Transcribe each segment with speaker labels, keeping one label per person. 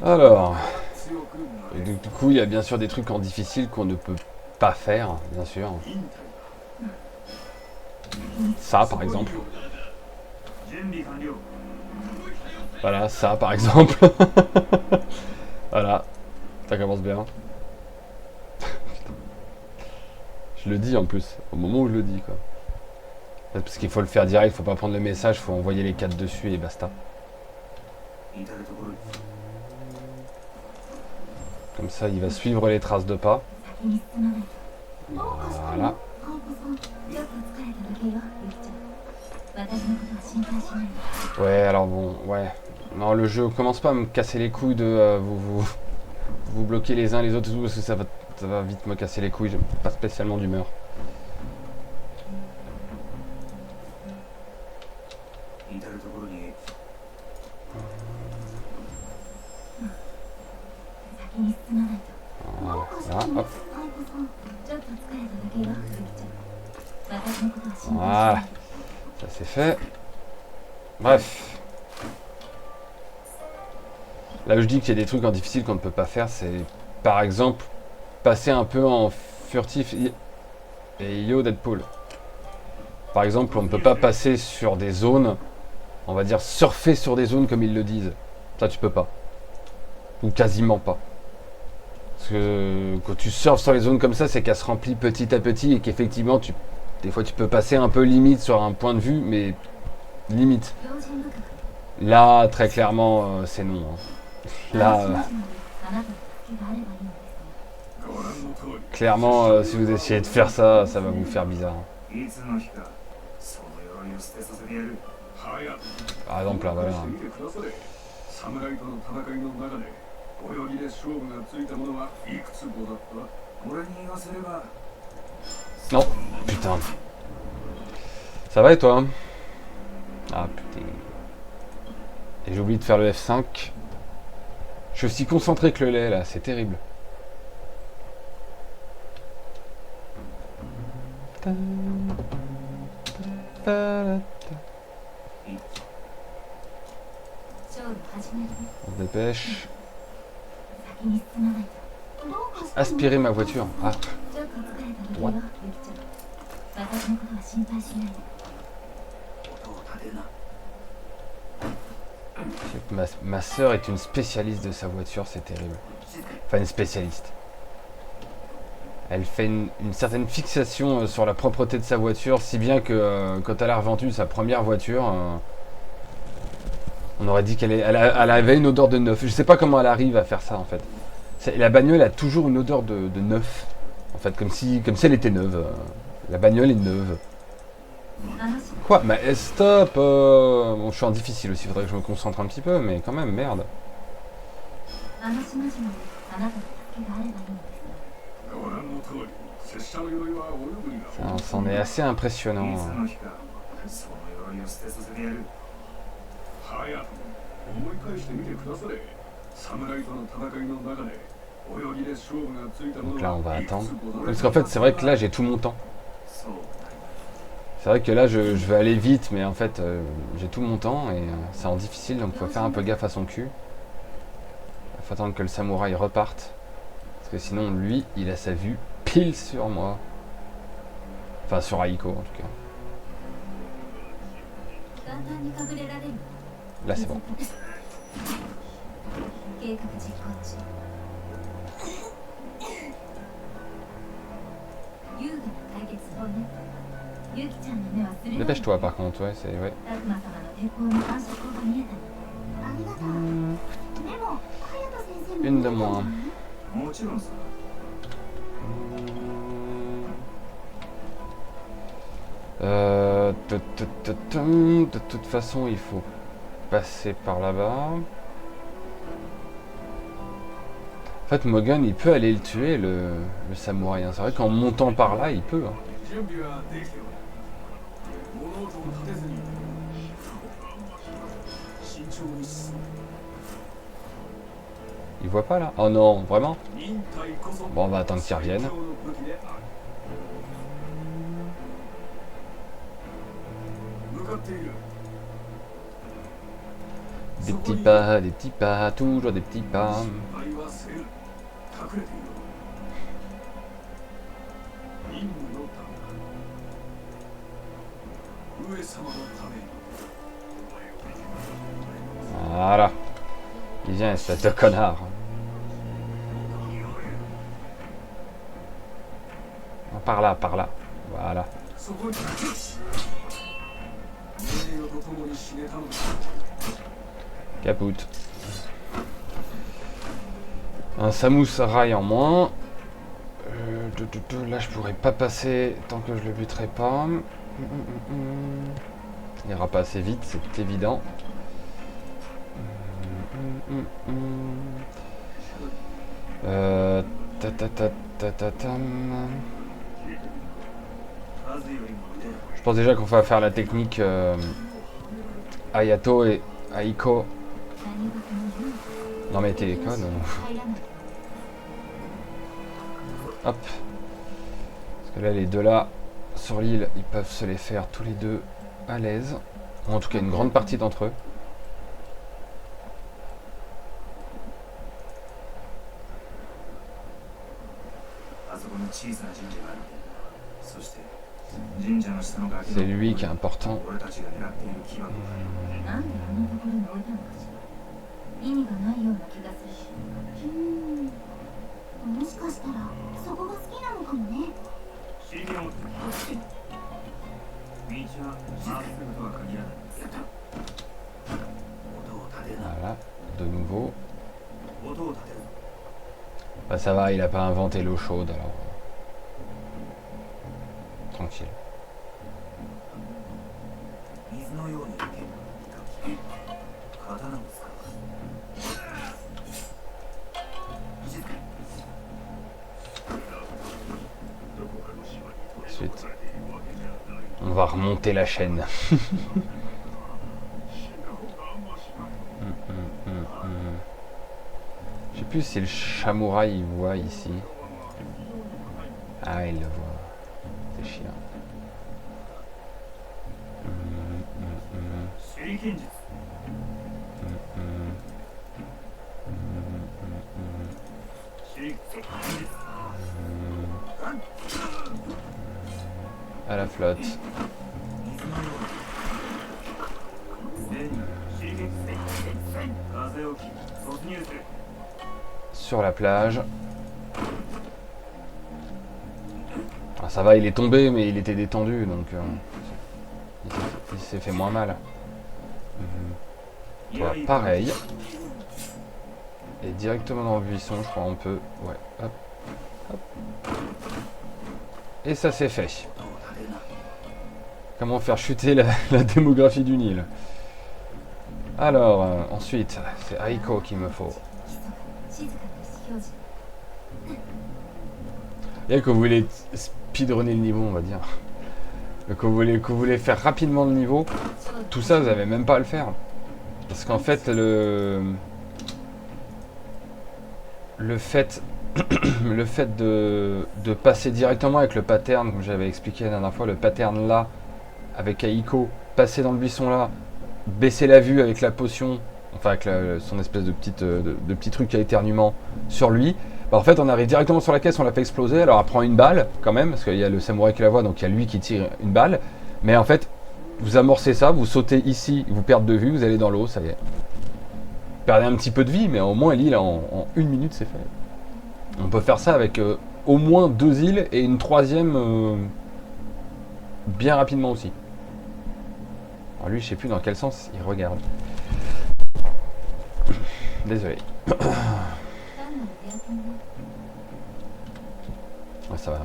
Speaker 1: Alors, et du coup, il y a bien sûr des trucs en difficile qu'on ne peut pas faire, bien sûr. Ça, par exemple. Voilà, ça, par exemple. Voilà, ça commence bien. Je le dis en plus, au moment où je le dis, quoi. Parce qu'il faut le faire direct, faut pas prendre le message, faut envoyer les 4 dessus et basta. Comme ça, il va suivre les traces de pas. Voilà. Ouais, alors bon, ouais. Non, le jeu commence pas à me casser les couilles de vous bloquer les uns les autres et tout, parce que ça va vite me casser les couilles, j'ai pas spécialement d'humeur. Voilà, hop. Voilà, ça c'est fait. Bref. Là où je dis qu'il y a des trucs en difficile qu'on ne peut pas faire, c'est par exemple passer un peu en furtif et yo Deadpool. Par exemple, on ne peut pas passer sur des zones, on va dire surfer sur des zones comme ils le disent. Ça tu peux pas. Ou quasiment pas. Parce que quand tu surfes sur les zones comme ça, c'est qu'elles se remplissent petit à petit et qu'effectivement, des fois tu peux passer un peu limite sur un point de vue, mais limite. Là, très clairement, c'est non. Là, clairement, si vous essayez de faire ça, ça va vous faire bizarre. Par exemple, là, voilà. Non, putain. Ça va et toi? Ah putain. Et j'ai oublié de faire le F5. Je suis aussi concentré que le lait là, c'est terrible. On se dépêche. Aspirer ma voiture. Ah. Droite. Ma sœur est une spécialiste de sa voiture, c'est terrible. Enfin, une spécialiste. Elle fait une certaine fixation sur la propreté de sa voiture, si bien que quand elle a revendu sa première voiture, on aurait dit elle avait une odeur de neuf. Je sais pas comment elle arrive à faire ça en fait. La bagnole a toujours une odeur de neuf. En fait, comme si elle était neuve. La bagnole est neuve. Quoi? Mais stop Bon, je suis en difficile aussi, faudrait que je me concentre un petit peu, mais quand même, merde. Ça, c'en est assez impressionnant. Donc là, on va attendre. Parce qu'en fait, c'est vrai que là, j'ai tout mon temps. C'est vrai que là, je vais aller vite, mais en fait, j'ai tout mon temps et c'est en difficile, donc faut faire un peu gaffe à son cul. Il faut attendre que le samouraï reparte. Parce que sinon, lui, il a sa vue pile sur moi. Enfin, sur Aiko, en tout cas. Là, c'est bon. Dépêche-toi, par contre, ouais, c'est... Ouais. Une de moins. De toute façon, il faut passer par là-bas. En fait, Mogun, il peut aller le tuer, le samouraï. C'est vrai qu'en montant par là, il peut. Il voit pas là? Oh non, vraiment? Bon, on va attendre qu'il revienne. des petits pas, toujours des petits pas. Voilà. Il vient, espèce de connard. Par là, par là. Voilà. Capoute. Un samouraï en moins. Là, je pourrais pas passer tant que je le buterai pas. Il ira pas assez vite, c'est évident. Je pense déjà qu'on va faire la technique Ayato et Aiko. Non mais t'es con. Hop. Parce que là les deux là sur l'île ils peuvent se les faire tous les deux à l'aise. Ou en tout cas une grande partie d'entre eux. C'est lui qui est important. Voilà, de nouveau. Bah, ça va, il a pas inventé l'eau chaude alors. Tranquille. Ensuite, on va remonter la chaîne. Je sais plus si le samouraï il voit ici. Ah, il le voit. C'est chiant. À la flotte. Sur la plage. Ah, ça va, il est tombé, mais il était détendu, donc il s'est fait moins mal. Toi, pareil. Et directement dans le buisson, je crois, on peut... Ouais, hop, hop. Et ça c'est fait. Comment faire chuter la démographie du Nil. Alors, ensuite, c'est Aiko qu'il me faut. Et que vous voulez speedrunner le niveau, on va dire. Que vous voulez faire rapidement le niveau, tout ça, vous n'avez même pas à le faire. Parce qu'en fait, le fait de passer directement avec le pattern, comme j'avais expliqué la dernière fois, le pattern là, avec Aiko, passer dans le buisson là, baisser la vue avec la potion, enfin avec son espèce de petit truc à éternuement sur lui, bah en fait on arrive directement sur la caisse, on la fait exploser, alors elle prend une balle quand même, parce qu'il y a le samouraï qui la voit, donc il y a lui qui tire une balle, mais en fait, vous amorcez ça, vous sautez ici, vous perdez de vue, vous allez dans l'eau, ça y est. Vous perdez un petit peu de vie, mais au moins l'île en 1 minute c'est fait. On peut faire ça avec au moins 2 îles et une troisième bien rapidement aussi. Alors lui, je sais plus dans quel sens il regarde. Désolé. Ouais, ça va.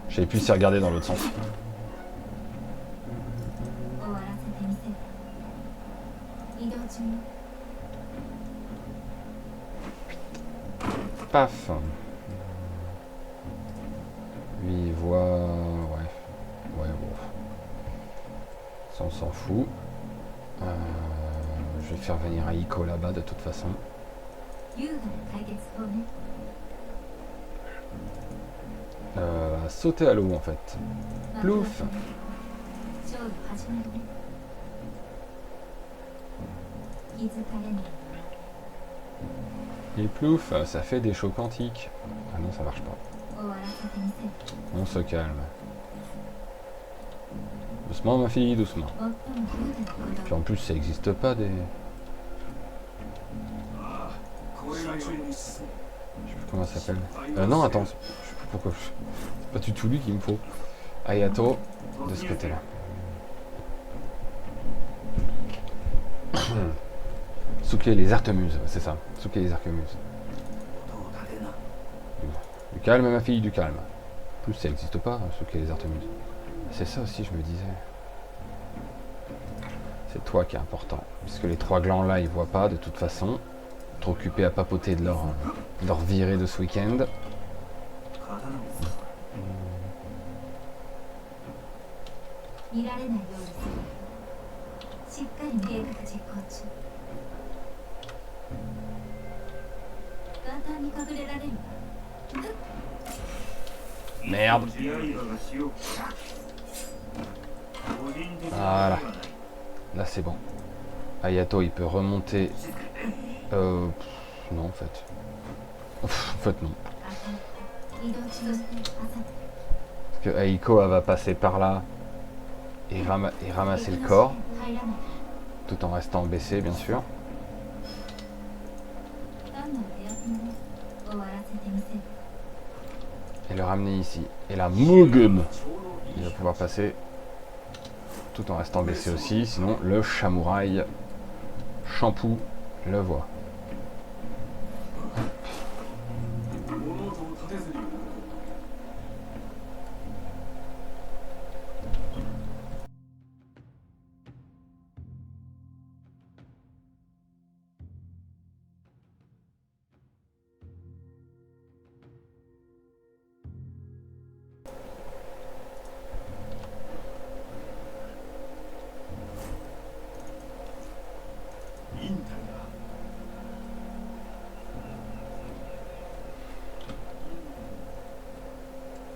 Speaker 1: Je savais plus s'il regardait dans l'autre sens. Paf. Lui, il voit... Ouais. Ouais, bon. Ça, on s'en fout. Je vais faire venir Aiko là-bas, de toute façon. Sauter à l'eau, en fait. Plouf. Et plouf, ça fait des chocs quantiques. Ah non, ça marche pas. On se calme. Doucement ma fille, doucement. Puis en plus ça n'existe pas des... Je sais plus comment ça s'appelle. Non attends, je sais plus pourquoi. C'est pas du tout lui qu'il me faut. Hayato, de ce côté-là. Suke les Artemuses, c'est ça. Suke les Artemuses. Du calme ma fille, du calme. En plus ça n'existe pas, Suke les Artemuses. C'est ça aussi, je me disais. C'est toi qui est important. Puisque les trois glands là, ils voient pas de toute façon. Trop occupés à papoter de leur virée de ce week-end. Merde. Voilà. Là c'est bon. Hayato il peut remonter. Non en fait. En fait non. Parce que Aiko elle va passer par là et ramasser le corps. Tout en restant baissé bien sûr. Et le ramener ici. Et la Mugen il va pouvoir passer tout en restant baissé aussi, sinon le samouraï shampoo le voit.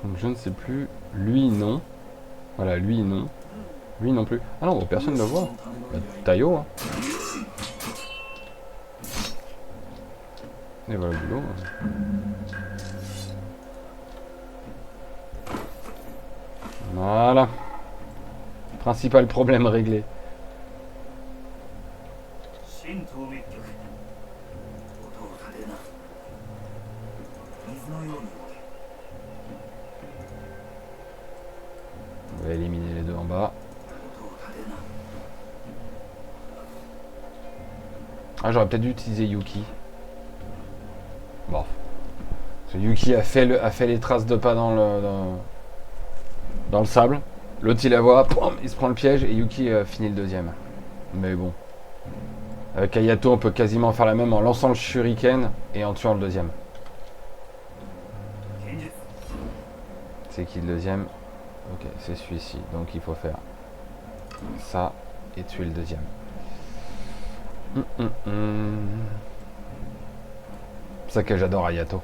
Speaker 1: Donc je ne sais plus. Lui non. Voilà, lui non. Lui non plus. Ah non, personne ne le voit. Bah, Taio, hein. Et voilà le boulot. Voilà. Principal problème réglé. On va éliminer les deux en bas. Ah, j'aurais peut-être dû utiliser Yuki. Bon. Parce que Yuki a fait les traces de pas dans le sable. L'autre il la voit, il se prend le piège et Yuki finit le deuxième. Mais bon. Avec Hayato on peut quasiment faire la même en lançant le shuriken et en tuant le deuxième. C'est qui le deuxième? Ok, c'est celui-ci. Donc il faut faire ça et tuer le deuxième. C'est ça que j'adore Hayato.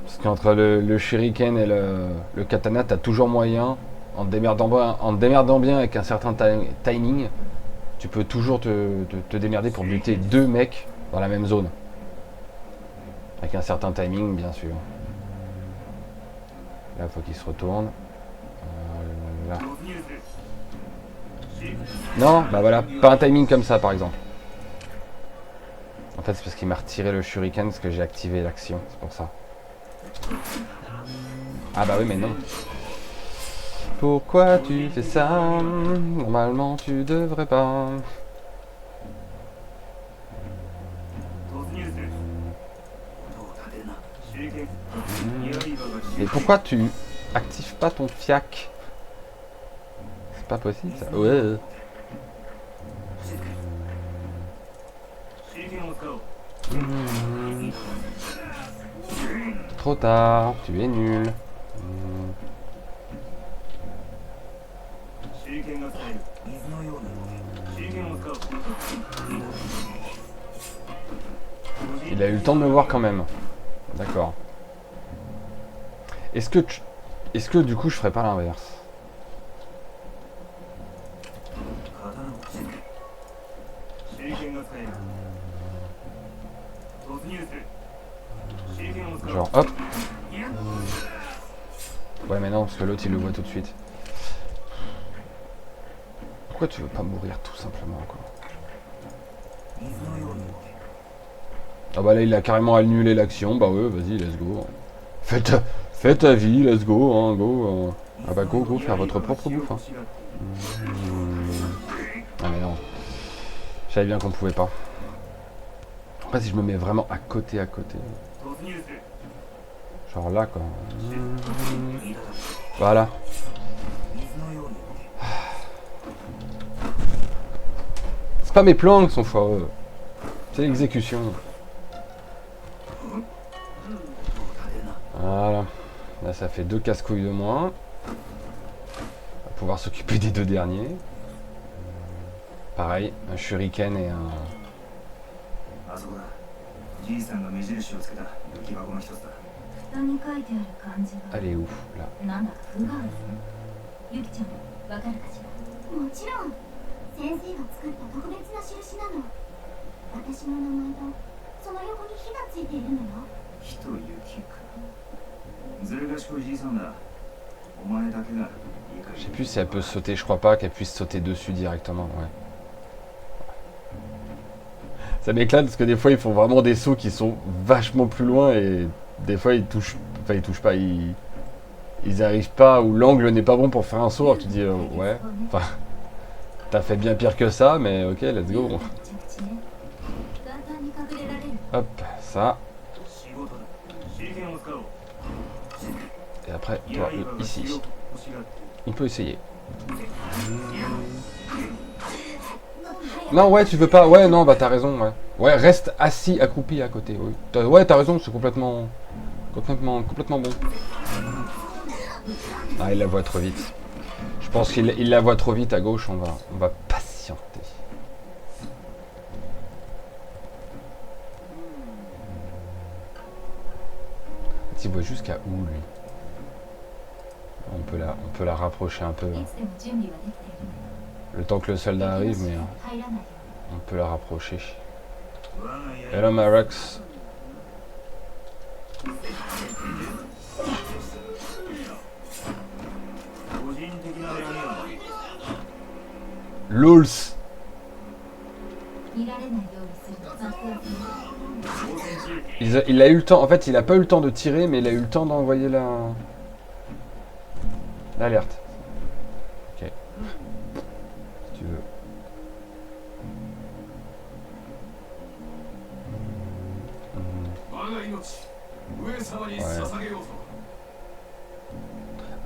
Speaker 1: Parce qu'entre le shuriken et le katana, t'as toujours moyen, en te démerdant bien avec un certain timing, tu peux toujours te démerder pour buter deux mecs dans la même zone. Avec un certain timing, bien sûr. Là, il faut qu'il se retourne. Là. Non, bah voilà, pas un timing comme ça, par exemple. En fait, c'est parce qu'il m'a retiré le shuriken, parce que j'ai activé l'action, c'est pour ça. Ah bah oui, mais non. Pourquoi tu fais ça? Normalement, tu devrais pas. Mais pourquoi tu actives pas ton fiac? C'est pas possible ça. Ouais. Trop tard, tu es nul. Il a eu le temps de me voir quand même. D'accord. Est-ce que du coup je ferais pas l'inverse? Genre hop. Ouais mais non parce que l'autre il le voit tout de suite. Pourquoi tu veux pas mourir tout simplement quoi? Ah bah là il a carrément annulé l'action, bah ouais vas-y let's go. Fais ta vie, let's go, hein, go. Ah bah go faire votre propre bouffe. Hein. Ah mais non. Je savais bien qu'on pouvait pas. Après si je me mets vraiment à côté. Genre là quoi. Voilà. C'est pas mes plans qui sont foireux. C'est l'exécution. Voilà. Là ça fait 2 casse-couilles de moins. On va pouvoir s'occuper des 2 derniers. Pareil, un shuriken et un... Elle est où là?
Speaker 2: 先生が作った特別な印なの。私の名前とその横に火がついているのよ。火と雪か。ずる賢いじいさんだ。お前だけが。
Speaker 1: Je sais plus si elle peut sauter, je crois pas qu'elle puisse sauter dessus directement, ouais. Ça m'éclate parce que des fois ils font vraiment des sauts qui sont vachement plus loin et des fois ils touchent, enfin ils touchent pas, ils arrivent pas ou l'angle n'est pas bon pour faire un saut, alors tu dis ouais, enfin t'as fait bien pire que ça mais ok let's go. Hop, ça. Et après toi ici. On peut essayer. Non, ouais, tu veux pas. Ouais, non, bah t'as raison, ouais. Ouais, reste assis, accroupi à côté. Oui. Ouais, t'as raison, c'est complètement bon. Ah, il la voit trop vite. Je pense qu'il la voit trop vite à gauche, on va patienter. Il voit jusqu'à où, lui? On peut la rapprocher un peu. Le temps que le soldat arrive, mais on peut la rapprocher. Hello Marox. LOLS. Il a eu le temps, en fait il a pas eu le temps de tirer, mais il a eu le temps d'envoyer l'alerte. Ok. Si tu veux. Ouais.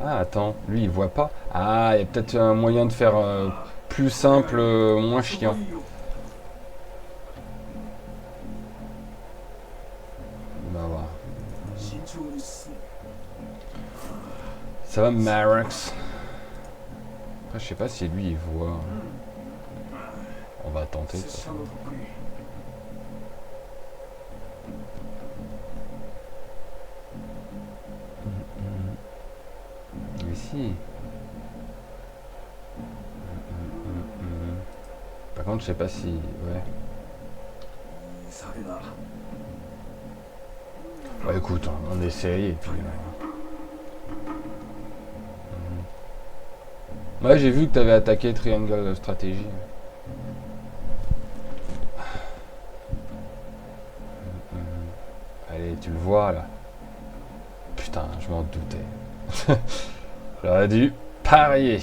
Speaker 1: Ah attends, lui il voit pas. Ah, il y a peut-être un moyen de faire plus simple, moins chiant. Bah voilà. Ça va Marox. Après je sais pas si lui il voit. On va tenter. Ici. Par contre, je sais pas si... Ouais. Ouais, écoute, on essaye et puis... Ouais, j'ai vu que t'avais attaqué Triangle Stratégie. Allez, tu le vois, là. Putain, je m'en doutais. J'aurais dû parier.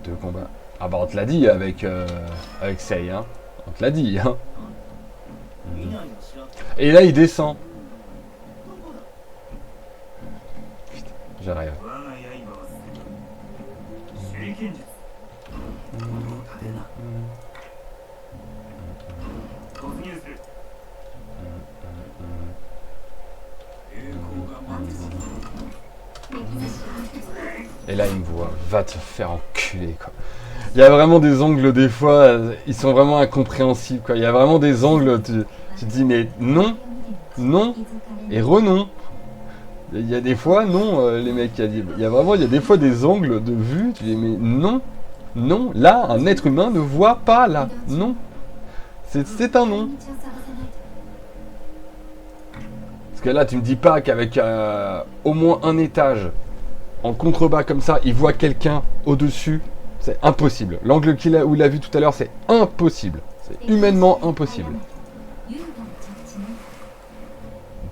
Speaker 1: Deux combats. Ah bah on te l'a dit avec Sei, hein. On te l'a dit, hein. Et là il descend. Putain, j'arrive. Et là il me voit, va te faire enculer quoi. Il y a vraiment des angles, des fois, ils sont vraiment incompréhensibles, quoi. Il y a vraiment des angles, tu te dis, mais non, non, et renon. Il y a des fois, non, les mecs, il y a vraiment, il y a des fois des angles de vue, tu dis, mais non, non, là, un être humain ne voit pas, là, non. C'est un non. Parce que là, tu me dis pas qu'avec au moins un étage, en contrebas comme ça, il voit quelqu'un au-dessus. C'est impossible. L'angle où il a vu tout à l'heure, c'est impossible. C'est humainement impossible.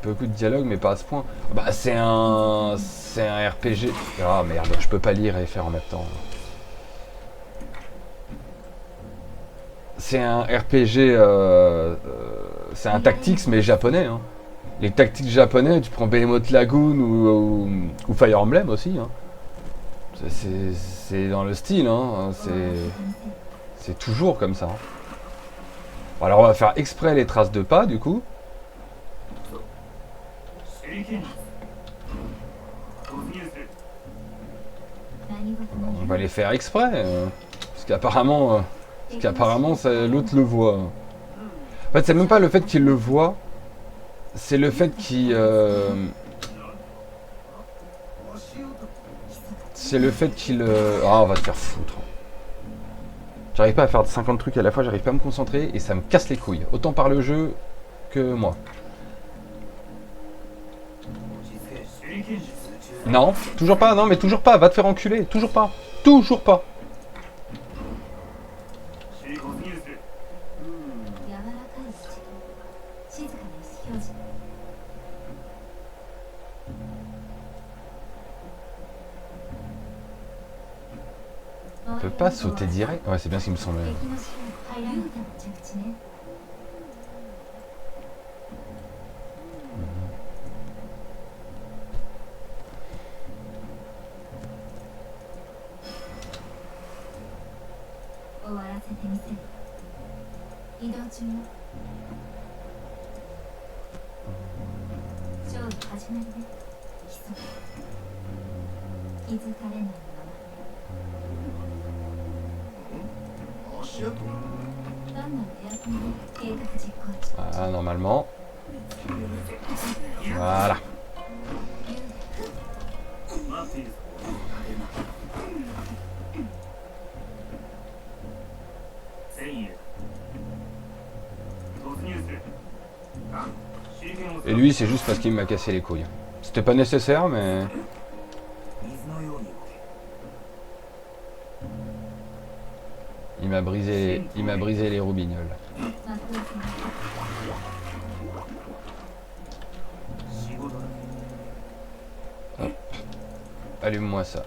Speaker 1: Beaucoup de dialogue, mais pas à ce point. Bah, c'est un RPG. Ah merde, je peux pas lire et faire en même temps. C'est un RPG, c'est un tactics, mais japonais. Hein. Les tactiques japonais, tu prends Behemoth Lagoon ou Fire Emblem aussi. Hein. C'est dans le style, hein. C'est toujours comme ça. Hein. Alors on va faire exprès les traces de pas, du coup. On va les faire exprès, parce qu'apparemment l'autre le voit. En fait, c'est même pas le fait qu'il le voit, c'est le fait qu'il... c'est le fait qu'il... Ah, on va te faire foutre. J'arrive pas à faire 50 trucs à la fois, j'arrive pas à me concentrer et ça me casse les couilles. Autant par le jeu que moi. Non, toujours pas, non mais toujours pas, va te faire enculer, toujours pas, toujours pas. On peut pas sauter direct. Ouais, c'est bien ce qui me semblait. Ah, normalement. Voilà. Et lui, c'est juste parce qu'il m'a cassé les couilles. C'était pas nécessaire, mais... Il m'a brisé les roubignoles. Hop. Allume-moi ça.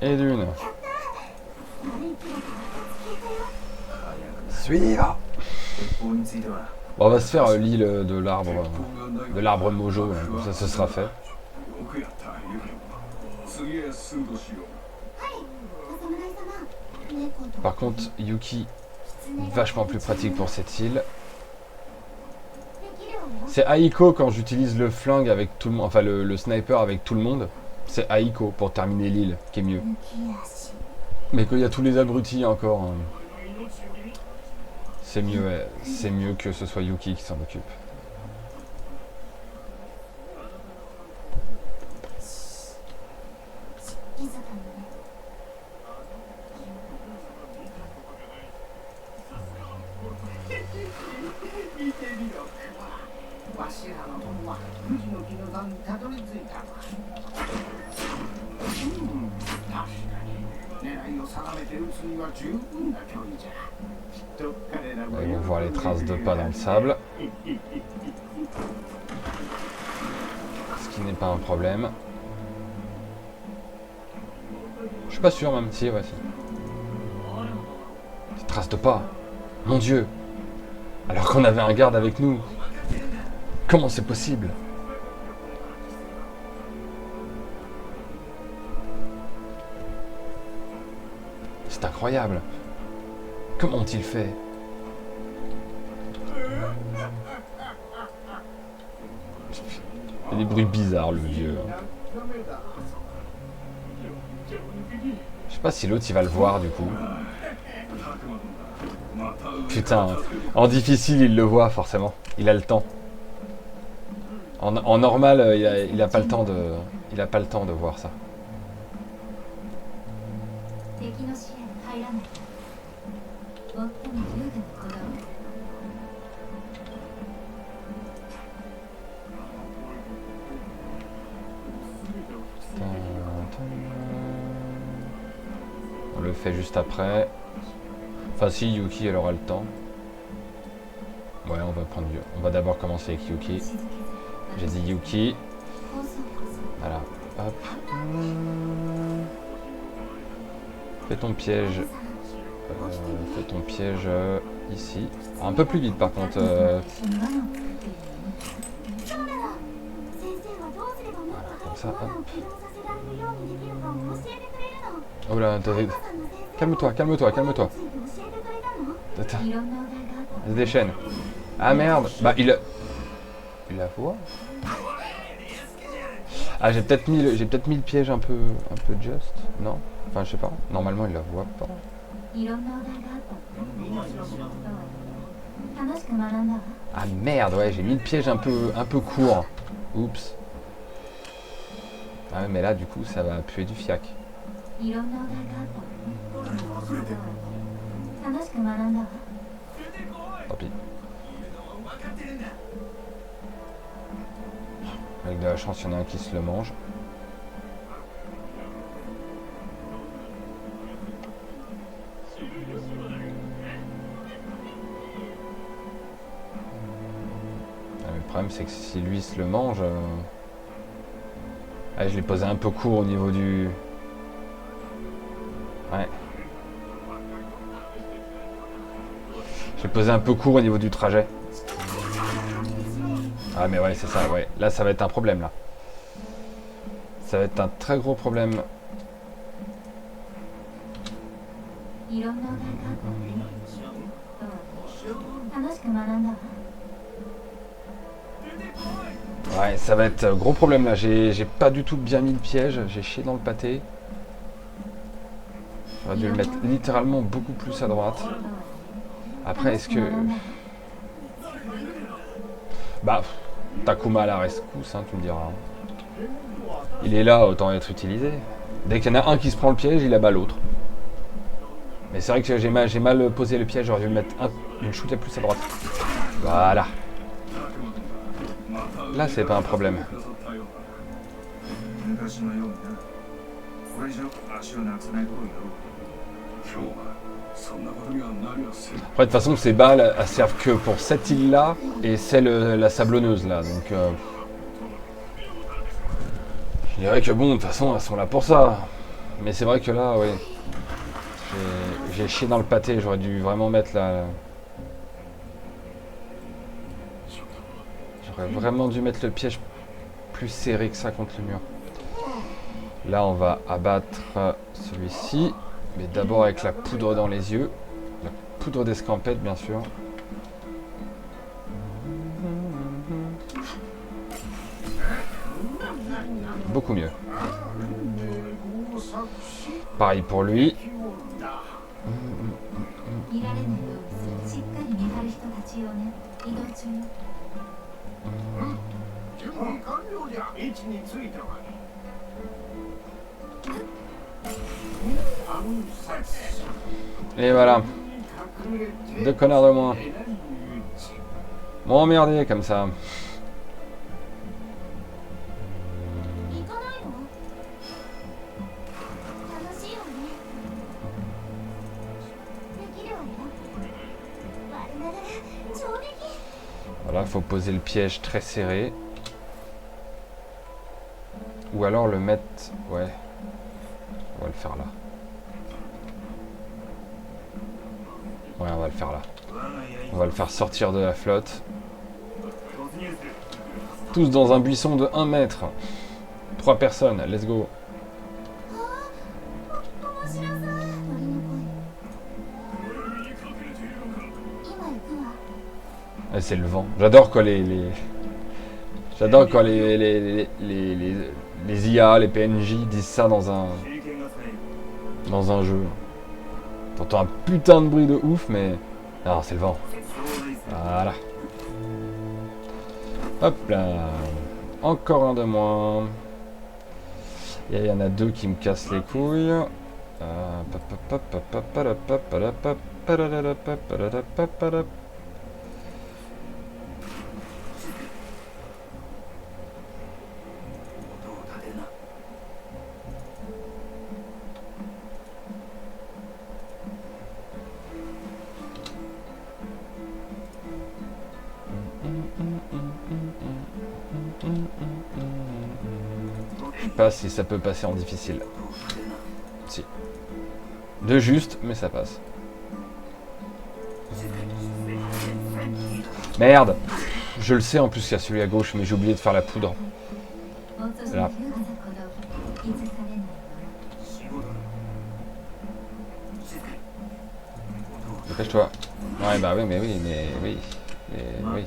Speaker 1: Et d'une. Suivre. Bon, on va se faire l'île de l'arbre Mojo, hein, comme ça ce sera fait. Par contre, Yuki, vachement plus pratique pour cette île. C'est Aiko quand j'utilise le flingue avec tout le monde, enfin le sniper avec tout le monde. C'est Aiko pour terminer l'île qui est mieux. Mais qu'il y a tous les abrutis encore. Hein. C'est mieux, ouais. C'est mieux que ce soit Yuki qui s'en occupe. Ils vont voir les traces de pas dans le sable. Ce qui n'est pas un problème. Je suis pas sûr même si, ouais. Des traces de pas. Mon Dieu. Alors qu'on avait un garde avec nous. Comment c'est possible? C'est incroyable. Comment ont-ils fait? Il y a des bruits bizarres, le vieux. Je sais pas si l'autre il va le voir du coup. Putain, en difficile il le voit forcément. Il a le temps. En normal, il a pas le temps de, il a pas le temps de voir ça.
Speaker 2: 敵の視野に入らない最も優雅な子だわ
Speaker 1: On le fait juste après. Enfin si, Yuki elle aura le temps. Ouais, on va d'abord commencer avec Yuki. J'ai dit Yuki. Voilà. Hop. Fais ton piège. Fais ton piège ici. Un peu plus vite par contre. Comme ça, hop. Oh là, calme-toi, calme-toi, calme-toi. Attends. Il se déchaîne. Ah merde. Bah il la voit. Ah j'ai peut-être mis le piège un peu just. Non. Enfin je sais pas. Normalement il la voit pas. Ah merde, ouais, j'ai mis le piège un peu court. Oups. Ah mais là du coup ça va puer du fiac. Tant pis. Avec de la chance, il y en a un qui se le mange. Le problème c'est que si lui se le mange... Ah, je l'ai posé un peu court au niveau du... Ouais. Je l'ai posé un peu court au niveau du trajet. Ah mais ouais c'est ça, ouais. Là ça va être un problème là. Ça va être un très gros problème. Ouais, ça va être gros problème là. J'ai pas du tout bien mis le piège. J'ai chié dans le pâté. J'aurais dû le mettre littéralement beaucoup plus à droite. Après, est-ce que... Bah, Takuma à la rescousse, hein, tu me diras. Il est là, autant être utilisé. Dès qu'il y en a un qui se prend le piège, il abat l'autre. Mais c'est vrai que j'ai mal posé le piège. J'aurais dû le mettre une chouette plus à droite. Voilà. Là, c'est pas un problème. Après, de toute façon, ces balles, elles servent que pour cette île-là et celle, la sablonneuse, là. Donc, je dirais que bon, de toute façon, elles sont là pour ça. Mais c'est vrai que là, oui. J'ai chié dans le pâté. J'aurais dû vraiment mettre la... J'aurais vraiment dû mettre le piège plus serré que ça contre le mur. Là, on va abattre celui-ci. Mais d'abord avec la poudre dans les yeux. La poudre d'escampette, bien sûr. Beaucoup mieux. Pareil pour lui. Et voilà. 2 connards de moins. M'emmerder comme ça. Voilà, faut poser le piège très serré. Ou alors le mettre... Ouais. On va le faire là. Ouais, on va le faire là. On va le faire sortir de la flotte. Tous dans un buisson de 1 mètre. 3 personnes, let's go. Et c'est le vent. J'adore quoi J'adore quand les IA, les PNJ disent ça dans un jeu. T'entends un putain de bruit de ouf, mais... Non, c'est le vent. Voilà. Hop là. Encore un de moins. Et il y en a deux qui me cassent les couilles. Je sais pas si ça peut passer en difficile. Si. De juste, mais ça passe. Merde! Je le sais en plus qu'il y a celui à gauche, mais j'ai oublié de faire la poudre. Là. Dépêche-toi. Ouais, bah oui, mais oui, mais oui. Et oui.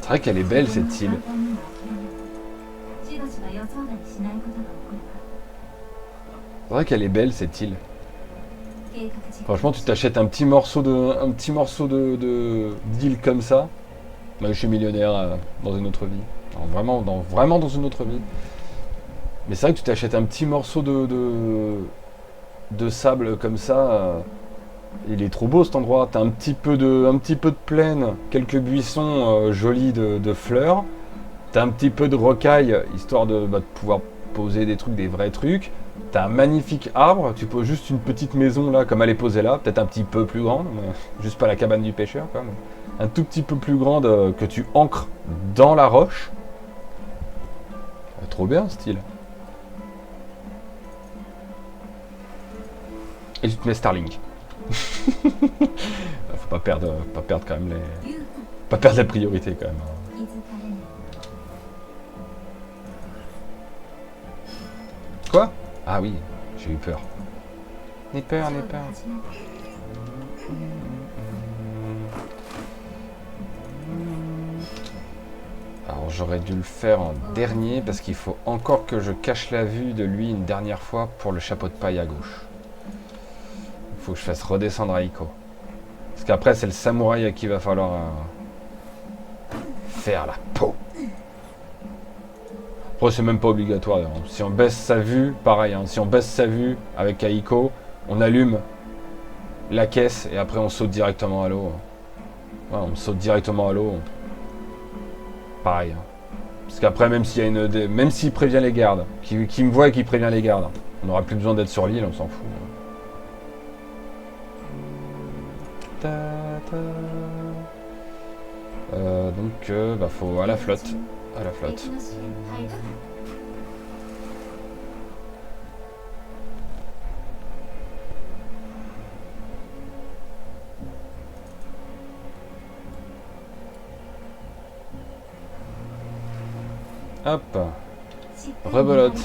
Speaker 1: C'est vrai qu'elle est belle cette île. C'est vrai qu'elle est belle cette île. Franchement, tu t'achètes un petit morceau d'île comme ça. Moi, je suis millionnaire dans une autre vie. Alors, vraiment dans une autre vie. Mais c'est vrai que tu t'achètes un petit morceau de sable comme ça. Il est trop beau cet endroit. T'as un petit peu de plaine, quelques buissons jolis de fleurs. T'as un petit peu de rocaille, histoire de pouvoir poser des trucs, des vrais trucs. T'as un magnifique arbre, tu poses juste une petite maison là, comme elle est posée là, peut-être un petit peu plus grande, mais juste pas la cabane du pêcheur quoi, mais un tout petit peu plus grande que tu ancres dans la roche. Trop bien style. Et tu te mets Starlink. Faut pas perdre quand même pas perdre la priorité quand même. Quoi? Ah oui, j'ai eu peur. N'aie peur. Alors j'aurais dû le faire en dernier parce qu'il faut encore que je cache la vue de lui une dernière fois pour le chapeau de paille à gauche. Il faut que je fasse redescendre Aiko. Parce qu'après c'est le samouraï à qui il va falloir faire la peau. Après c'est même pas obligatoire. Hein. Si on baisse sa vue, pareil. Hein. Si on baisse sa vue avec Aiko, on allume la caisse et après on saute directement à l'eau. Ouais, on saute directement à l'eau. Pareil. Hein. Parce qu'après même s'il prévient les gardes, qui me voit et qui prévient les gardes, on n'aura plus besoin d'être sur l'île, on s'en fout. Donc faut à la flotte. À la flotte. Hop. Rebelote.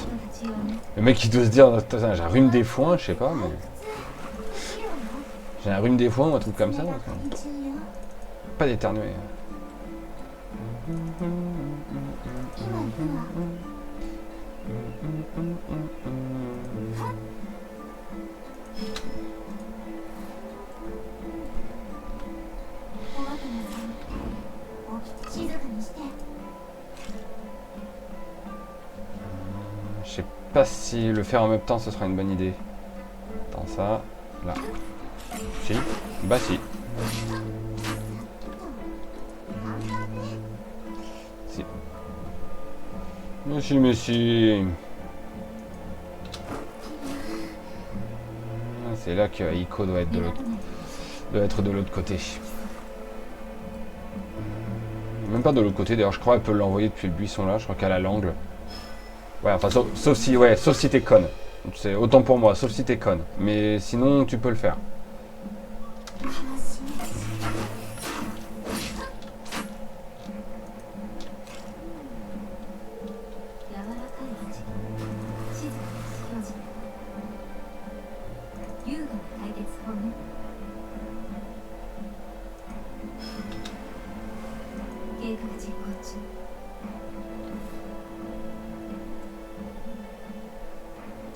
Speaker 1: Le mec il doit se dire, j'ai un rhume des foins, je sais pas, mais... J'ai un rhume des foins ou un truc comme ça. Pas d'éternuer. Je sais pas si le faire en même temps ce sera une bonne idée. Attends ça, là. Si, bah si. Si. Mais si. C'est là que Aiko doit être de l'autre côté. Même pas de l'autre côté, d'ailleurs je crois qu'elle peut l'envoyer depuis le buisson là, je crois qu'elle a l'angle. Ouais, enfin sauf si t'es conne. C'est autant pour moi, sauf si t'es conne. Mais sinon tu peux le faire.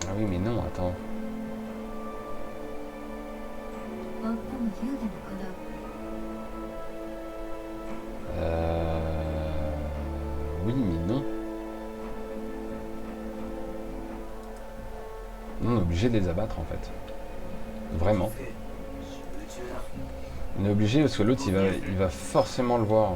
Speaker 1: Ah oui mais non, attends. Oui mais non. On est obligé de les abattre en fait. Vraiment. On est obligé parce que l'autre il va forcément le voir.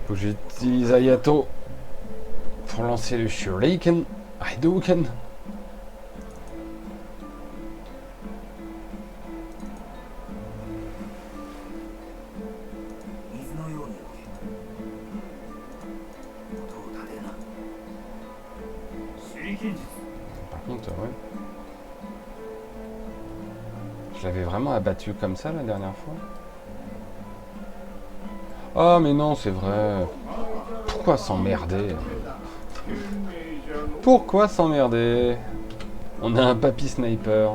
Speaker 1: Faut que j'utilise Ayato pour lancer le Shuriken. Hadouken. Par contre, ouais. Je l'avais vraiment abattu comme ça la dernière fois. Ah mais non, c'est vrai. Pourquoi s'emmerder? Pourquoi s'emmerder? On a un papy sniper.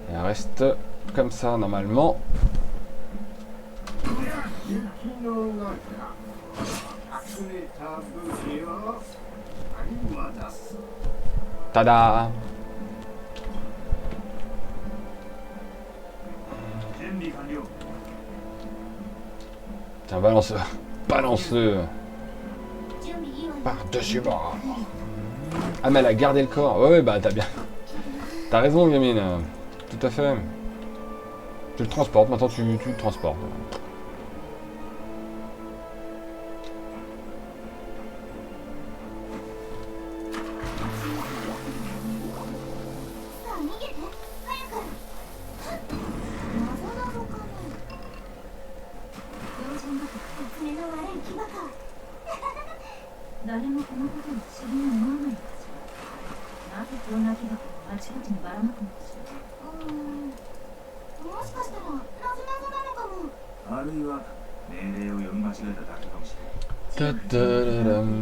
Speaker 1: Et elle reste comme ça normalement. Tada! Tiens, balance-le. Balance-le. Par-dessus bord. Ah, mais elle a gardé le corps. Ouais, bah t'as bien. T'as raison, gamine. Tout à fait. Tu le transportes, maintenant tu le transportes.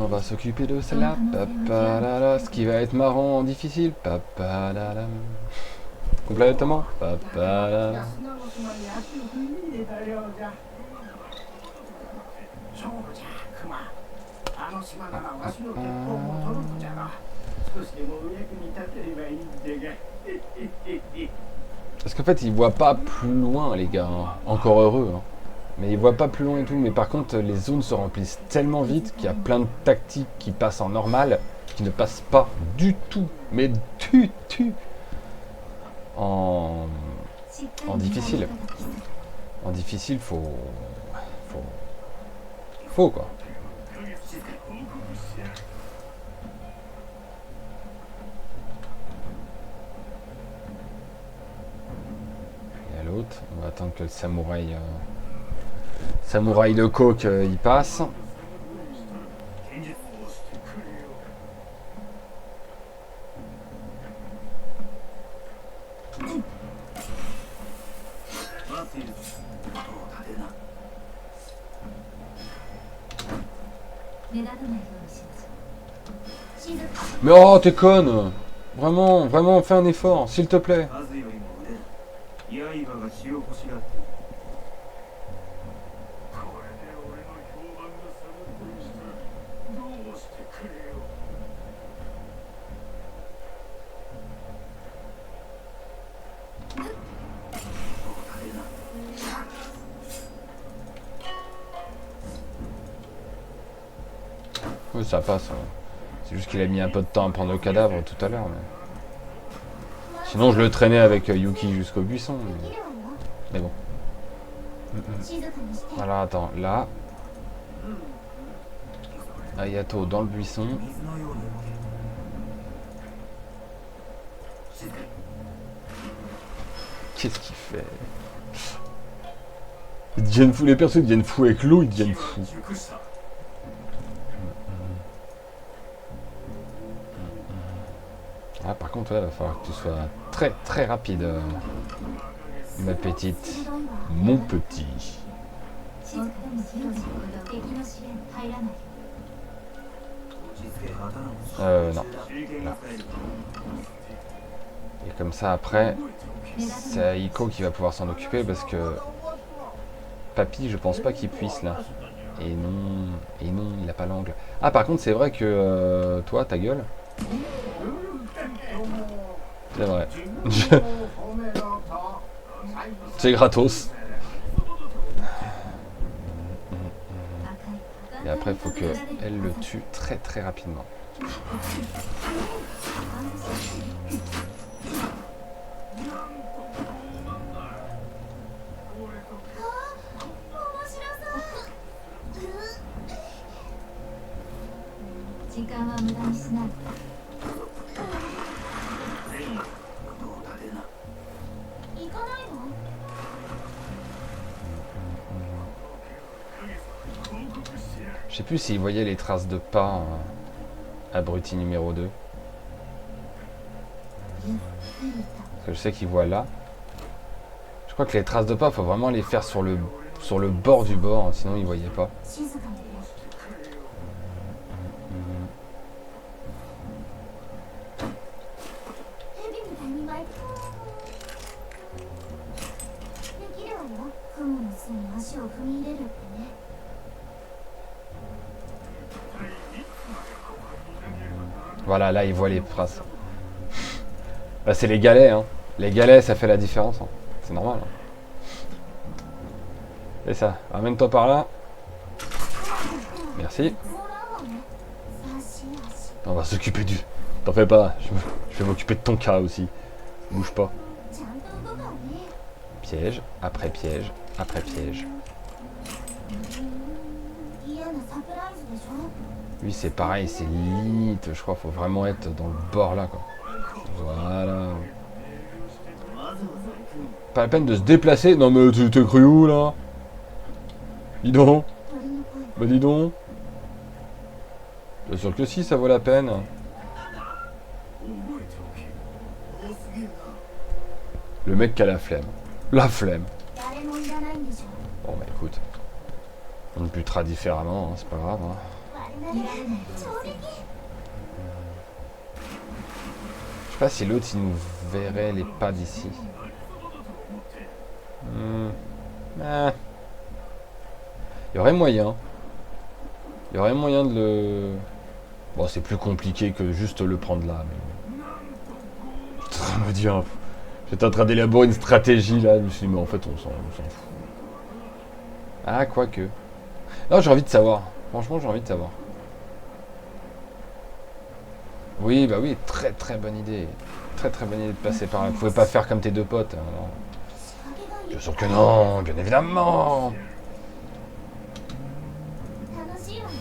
Speaker 1: On va s'occuper de celle-là. Ce qui va être marrant, difficile. Complètement. Parce qu'en fait, ils voient pas plus loin, les gars. Hein. Encore heureux. Hein. Mais ils voient pas plus loin et tout. Mais par contre, les zones se remplissent tellement vite qu'il y a plein de tactiques qui passent en normal, qui ne passent pas du tout. Mais du tout. En difficile. En difficile, faut quoi. Et à l'autre, on va attendre que le samouraï de coke il passe. Mais oh, t'es conne! Vraiment, fais un effort, s'il te plaît. Oui, ça passe. C'est juste qu'il a mis un peu de temps à prendre le cadavre tout à l'heure. Sinon, je le traînais avec Yuki jusqu'au buisson. Mais bon.
Speaker 2: 静かにして
Speaker 1: Voilà, attends, là. Ayato dans le buisson.
Speaker 3: 水のように動け静かに
Speaker 1: Qu'est-ce qu'il fait? Ils deviennent fous, les persos ils deviennent fous avec l'eau, ils deviennent fous.
Speaker 3: 熟した
Speaker 1: Ah, par contre, là, il va falloir que tu sois très très rapide, ma petite.
Speaker 2: 鋭いわ
Speaker 1: Mon petit.
Speaker 2: 静かにしろ敵の試練入らない
Speaker 3: 落ち着け刀を
Speaker 1: Non.
Speaker 3: 手裏剣が使える
Speaker 1: Et comme ça, après, c'est Aiko qui va pouvoir s'en occuper parce que Papy, je pense pas qu'il puisse là. Et non, il a pas l'angle. Ah, par contre, c'est vrai que toi, ta gueule. C'est vrai. C'est gratos. Et après, il faut qu'elle le tue très très rapidement. Je sais plus s'il voyait les traces de pas abruti numéro 2. Parce que je sais qu'il voit là. Je crois que les traces de pas, faut vraiment les faire sur le bord du bord, hein, sinon il voyait pas.
Speaker 2: 静かに 蛇みたいに巻いてできるわよ雲の巣に足を踏み入れるってね
Speaker 1: Voilà, là il voit les traces. Là c'est les galets, hein. Les galets ça fait la différence, hein. C'est normal. Hein. C'est ça, ramène-toi par là. Merci.
Speaker 2: ほらわね差し足
Speaker 1: On va s'occuper du... T'en fais pas, je vais m'occuper de ton cas aussi. Bouge pas.
Speaker 2: ちゃんと動くわね
Speaker 1: Piège, après piège, après piège.
Speaker 2: 嫌なサプライズでしょ
Speaker 1: Lui c'est pareil, c'est limite, je crois, faut vraiment être dans le bord là quoi. Voilà. Pas la peine de se déplacer. Non mais tu t'es cru où là? Dis donc.
Speaker 2: 鳥の声
Speaker 1: Bah dis donc. Bien sûr que si, ça vaut la peine. Le mec qui a la flemme. La flemme.
Speaker 2: 誰もいらないんでしょ
Speaker 1: Bon bah écoute. On le butera différemment, hein, c'est pas grave. Hein.
Speaker 2: 我なり衝撃
Speaker 1: Je sais pas si l'autre il nous verrait les pas d'ici. Ah. Il y aurait moyen. Il y aurait moyen de le... Bon, c'est plus compliqué que juste le prendre là. Mais... J'étais en train de me dire... J'étais en train d'élaborer une stratégie là. Je me suis dit, mais en fait, on s'en fout. Ah, quoique. Non, j'ai envie de savoir. Franchement, j'ai envie de savoir. Oui, bah oui, très très bonne idée. Très très bonne idée de passer par là. Vous pouvez pas faire comme tes deux potes. Hein, non.
Speaker 2: 仕掛けがいい
Speaker 1: Bien sûr que non, bien évidemment.
Speaker 2: 楽しいわね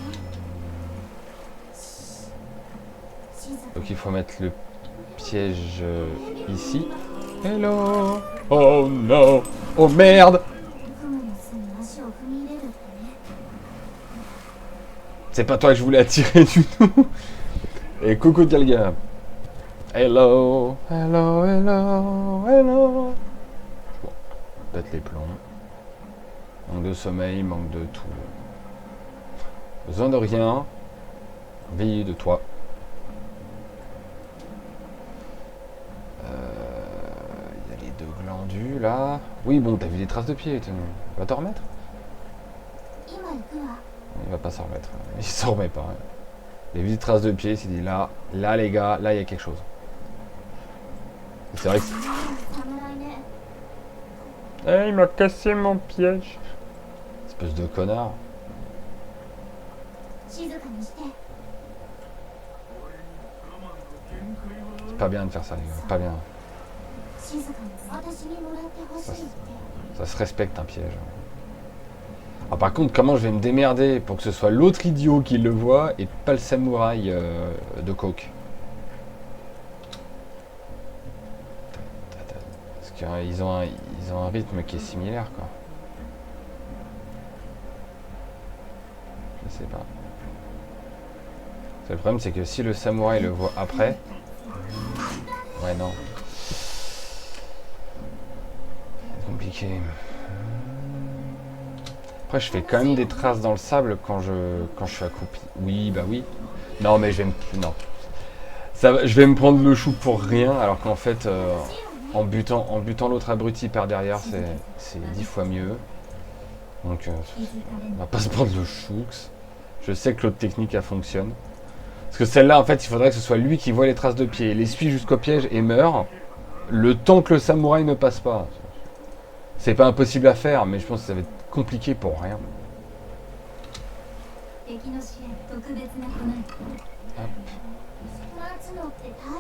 Speaker 2: 静か
Speaker 1: Donc il faut mettre le piège ici. Hello. Oh no. Oh merde.
Speaker 2: 雲の巣に足を踏み入れるってね
Speaker 1: C'est pas toi que je voulais attirer du tout. Et coucou Dialga. Hello. Hello, hello, hello. Bon, pète les plombs. Manque de sommeil, manque de tout. Besoin de rien. Envie de toi. Il y a les deux glandus là. Oui, bon, t'as vu des traces de pieds. Tu vas t'en remettre?
Speaker 2: 今行くわ
Speaker 1: Il va pas s'en remettre. Il s'en remet pas. Hein. Il a vu des traces de pieds. Il s'est dit là, les gars, là, il y a quelque chose. Et c'est vrai que.
Speaker 2: 侍ね
Speaker 1: Eh, il m'a cassé mon piège. Espèce de connard.
Speaker 2: 静かにして。
Speaker 1: C'est pas bien de faire ça, les gars. Pas bien.
Speaker 2: 静かに私にもらってほしいって。
Speaker 1: Ça se respecte un piège. Ah, par contre, comment je vais me démerder pour que ce soit l'autre idiot qui le voit et pas le samouraï de coke. Parce qu'ils ont un rythme qui est similaire, quoi. Je sais pas. Le problème, c'est que si le samouraï le voit après... Ouais, non. C'est compliqué. Après, je fais quand même des traces dans le sable quand je suis accroupi. Oui, bah oui. Non, mais je vais me... Non. Je vais me prendre le chou pour rien, alors qu'en fait, en butant l'autre abruti par derrière, c'est 10 fois mieux. Donc, on va pas se prendre le choux. Je sais que l'autre technique, elle fonctionne. Parce que celle-là, en fait, il faudrait que ce soit lui qui voit les traces de pied, les suit jusqu'au piège et meurt, le temps que le samouraï ne passe pas. C'est pas impossible à faire, mais je pense que ça va être compliqué pour rien. Hop.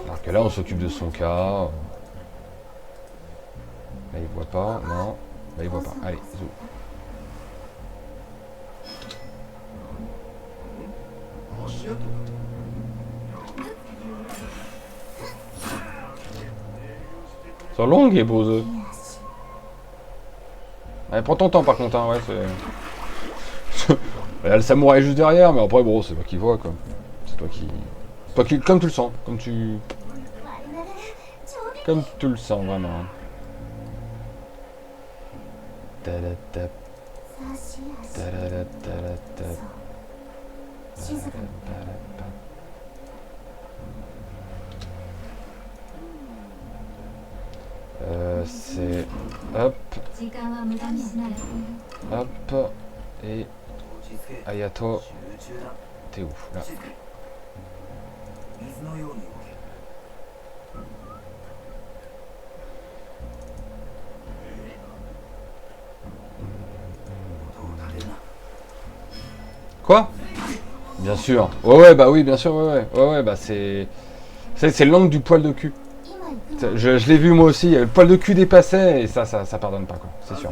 Speaker 1: Alors que là, on s'occupe de son cas. Là, il voit pas, non. Là, il voit pas. Allez, zou. C'est long et beaux œufs. Allez, prends ton temps par contre, hein, ouais, c'est... Il y a le samouraï juste derrière, mais après, bon, c'est toi qui vois, quoi. C'est toi qui... Comme tu le sens, comme tu le sens, vraiment. C'est... Hop. Hop. Et... Ayato. T'es où, là? Quoi? Bien sûr. Ouais, bah oui, bien sûr, ouais, bah c'est l'angle du poil de cul. Je l'ai vu moi aussi, le poil de cul dépassait et ça pardonne pas, quoi, c'est sûr.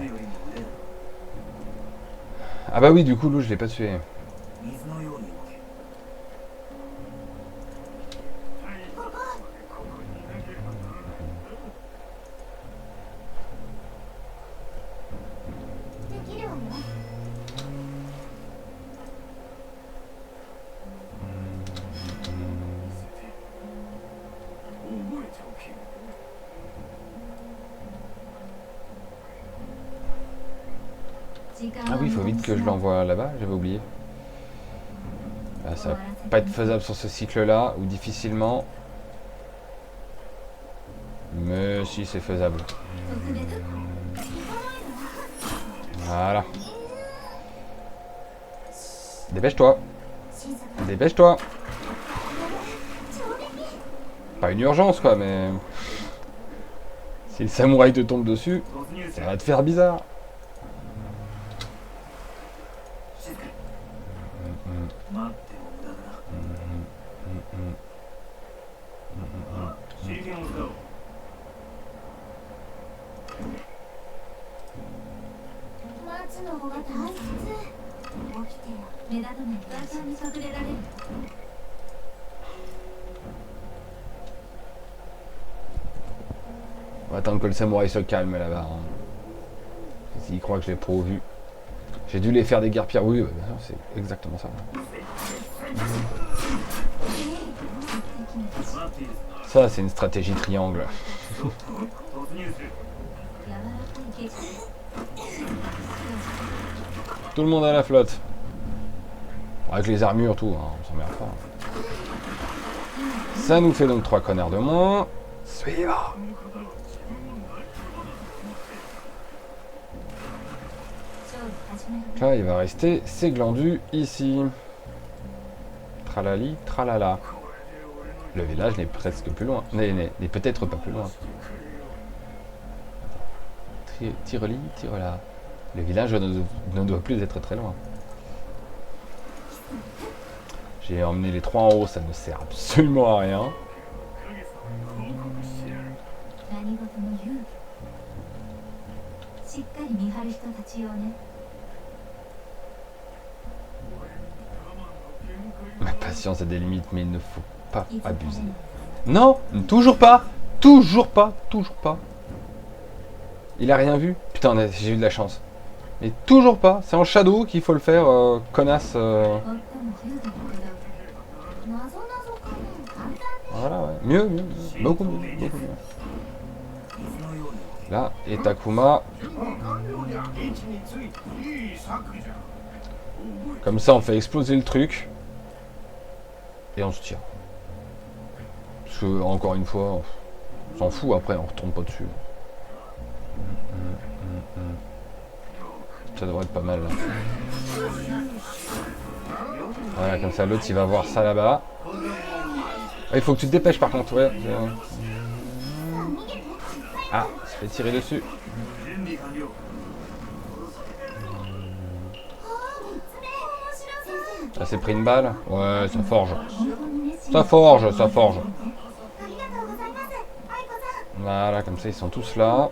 Speaker 1: Ah bah oui, du coup, Lou, je l'ai pas tué. Ah oui, il faut vite que je l'envoie là-bas, j'avais oublié. Là, ça va pas être faisable sur ce cycle-là, ou difficilement. Mais si, c'est faisable. Voilà. Dépêche-toi. Dépêche-toi. Pas une urgence, quoi, mais... Si le samouraï te tombe dessus, ça va te faire bizarre. On va attendre que le samouraï se calme là-bas. Hein. S'il croit que je l'ai trop vu. J'ai dû les faire des guerres pires. Oui, bien sûr, c'est exactement ça. Ça, c'est une stratégie triangle. Tout le monde à la flotte. Avec les armures, tout, hein, on s'emmerde pas. Ça nous fait donc 3 connards de moins. Suivant. Là, il va rester ces glandus ici. Tralali, tralala. Le village n'est presque plus loin. N'est peut-être pas plus loin. Tireli, tirela. Le village ne doit plus être très loin. J'ai emmené les 3 en haut, ça ne sert absolument à rien.
Speaker 2: 何事も勇気しっかり見張る人たちよね。
Speaker 1: Ma patience a des limites, mais il ne faut pas abuser. Non, toujours pas. Toujours pas, toujours pas. Il a rien vu. Putain, j'ai eu de la chance. Mais toujours pas. C'est en shadow qu'il faut le faire, connasse. Voilà, ouais. Mieux, mieux, beaucoup mieux, beaucoup mieux. Là, et Takuma. Comme ça, on fait exploser le truc. Et on se tire. Parce que, encore une fois, on s'en fout, après, on retombe pas dessus. Ça devrait être pas mal, là. Voilà, comme ça, l'autre, il va voir ça là-bas. Ah, il faut que tu te dépêches, par contre, ouais. Ah, il se fait tirer dessus. Ah, c'est pris une balle. Ouais, ça forge. Ça forge, ça forge. Voilà, comme ça, ils sont tous là.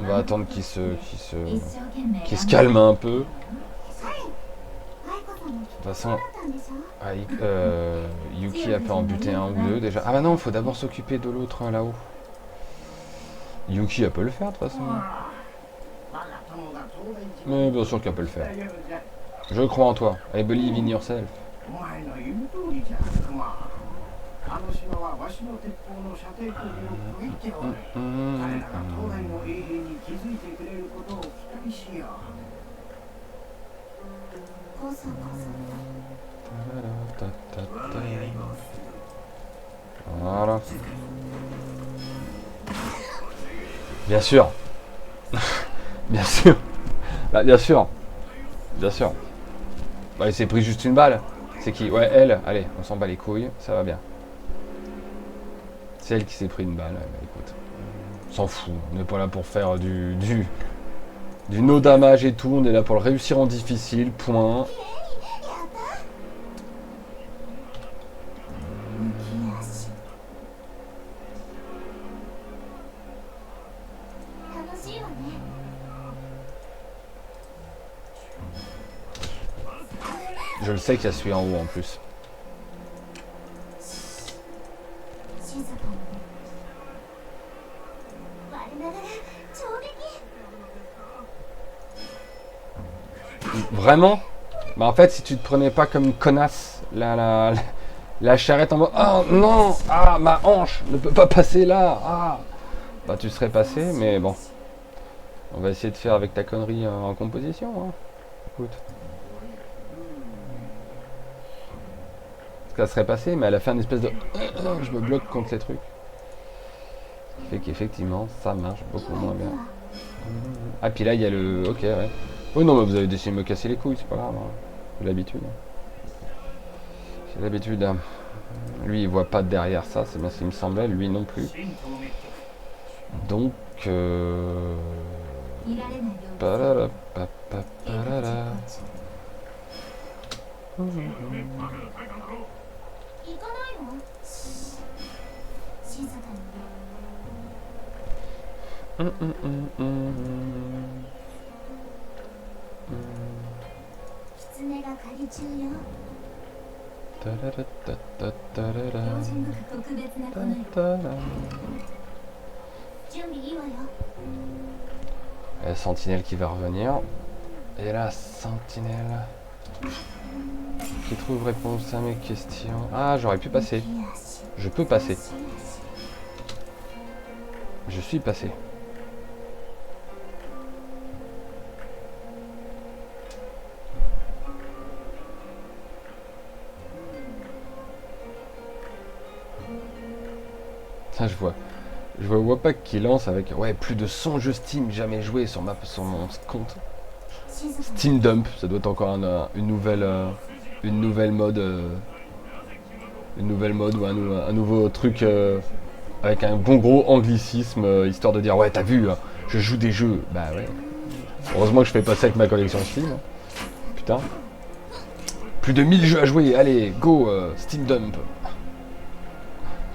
Speaker 1: On va attendre qu'ils se calment un peu. De toute façon, Yuki a pu en buter un ou deux déjà. Ah bah non, il faut d'abord s'occuper de l'autre là-haut. Yuki, elle peut le faire de toute façon. Mais bien sûr qu'elle peut le faire. Je crois en toi. I believe in yourself. Voilà. Bien sûr. Bien sûr. Bah, bien sûr. Bien sûr. Bah, il s'est pris juste une balle. C'est qui? Ouais, elle. Allez, on s'en bat les couilles. Ça va bien. C'est elle qui s'est pris une balle. Bah, écoute. On s'en fout. On n'est pas là pour faire du no damage et tout. On est là pour le réussir en difficile. Point. Je le sais qu'il y a celui en haut en plus. Vraiment? Bah en fait si tu te prenais pas comme une connasse la charrette en mode oh non, ah ma hanche ne peut pas passer là, ah bah tu serais passé, mais bon on va essayer de faire avec ta connerie en composition hein. Écoute, ça serait passé, mais elle a fait une espèce de je me bloque contre les trucs, ce qui fait qu'effectivement ça marche beaucoup moins bien. Ah puis là il y a le ok ouais. Oh non, mais vous avez décidé de me casser les couilles, c'est pas grave. Hein. C'est l'habitude. C'est l'habitude. Hein. Lui, il voit pas derrière ça, c'est bien ce qu'il me semblait. Lui non plus. Donc... La sentinelle qui va revenir. Et la sentinelle qui trouve réponse à mes questions. Ah, j'aurais pu passer. Je peux passer. Je suis passé. Ça, je vois Wapak qui lance avec ouais plus de 100 jeux Steam jamais joués sur mon compte. Steam Dump, ça doit être encore une nouvelle mode ou un nouveau truc avec un bon gros anglicisme histoire de dire ouais t'as vu je joue des jeux, bah ouais. Heureusement que je fais pas ça avec ma collection Steam. putain. Plus de 1000 jeux à jouer, allez, go, Steam Dump.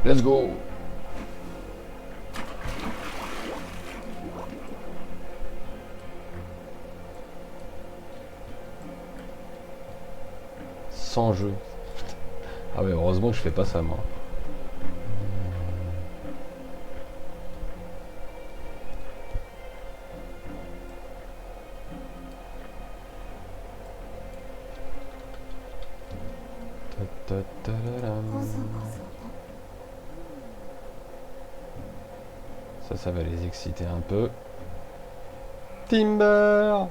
Speaker 1: Let's go. Sans jeu. Ah ouais, heureusement que je fais pas ça, moi. Ça va les exciter un peu. Timber!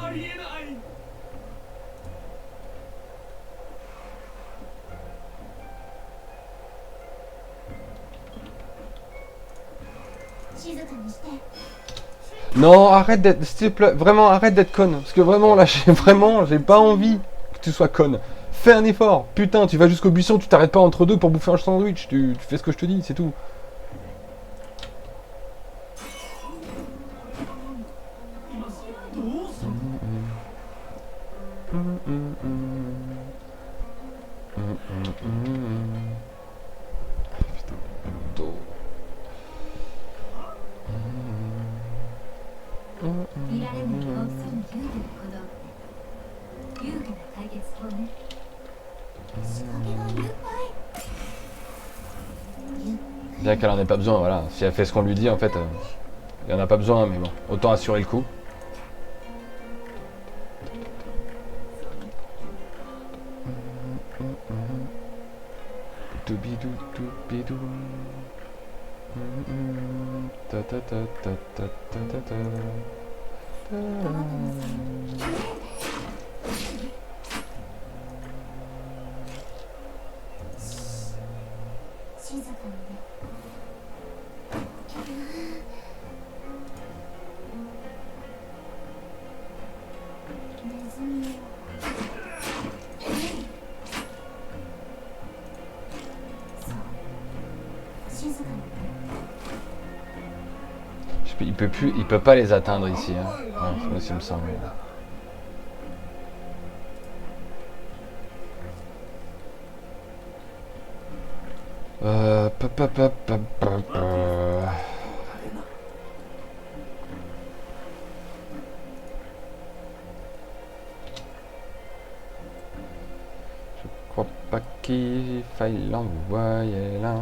Speaker 3: ありえない。
Speaker 1: Non, arrête d'être... S'il te plaît, vraiment, arrête d'être conne. Parce que vraiment, là, j'ai pas envie que tu sois conne. Fais un effort. Putain, tu vas jusqu'au buisson, tu t'arrêtes pas entre deux pour bouffer un sandwich. Tu fais ce que je te dis, c'est tout. Putain, dos.
Speaker 2: 見られぬ気をする遊具の鼓動って有機な解決法ね。仕掛けがいっぱい。
Speaker 1: Bien qu'elle en ait pas besoin, voilà. Si elle fait ce qu'on lui dit, en fait, il en a pas besoin, mais bon, autant assurer le coup. Doubidou, doubidou. Ta ta ta ta ta ta ta ta.
Speaker 2: 静かにね。ネズミを。そう。静かにね。
Speaker 1: Il peut pas les atteindre ici. Hein. Ouais, c'est moi qui me semble. Je crois pas qu'il faille l'envoyer là.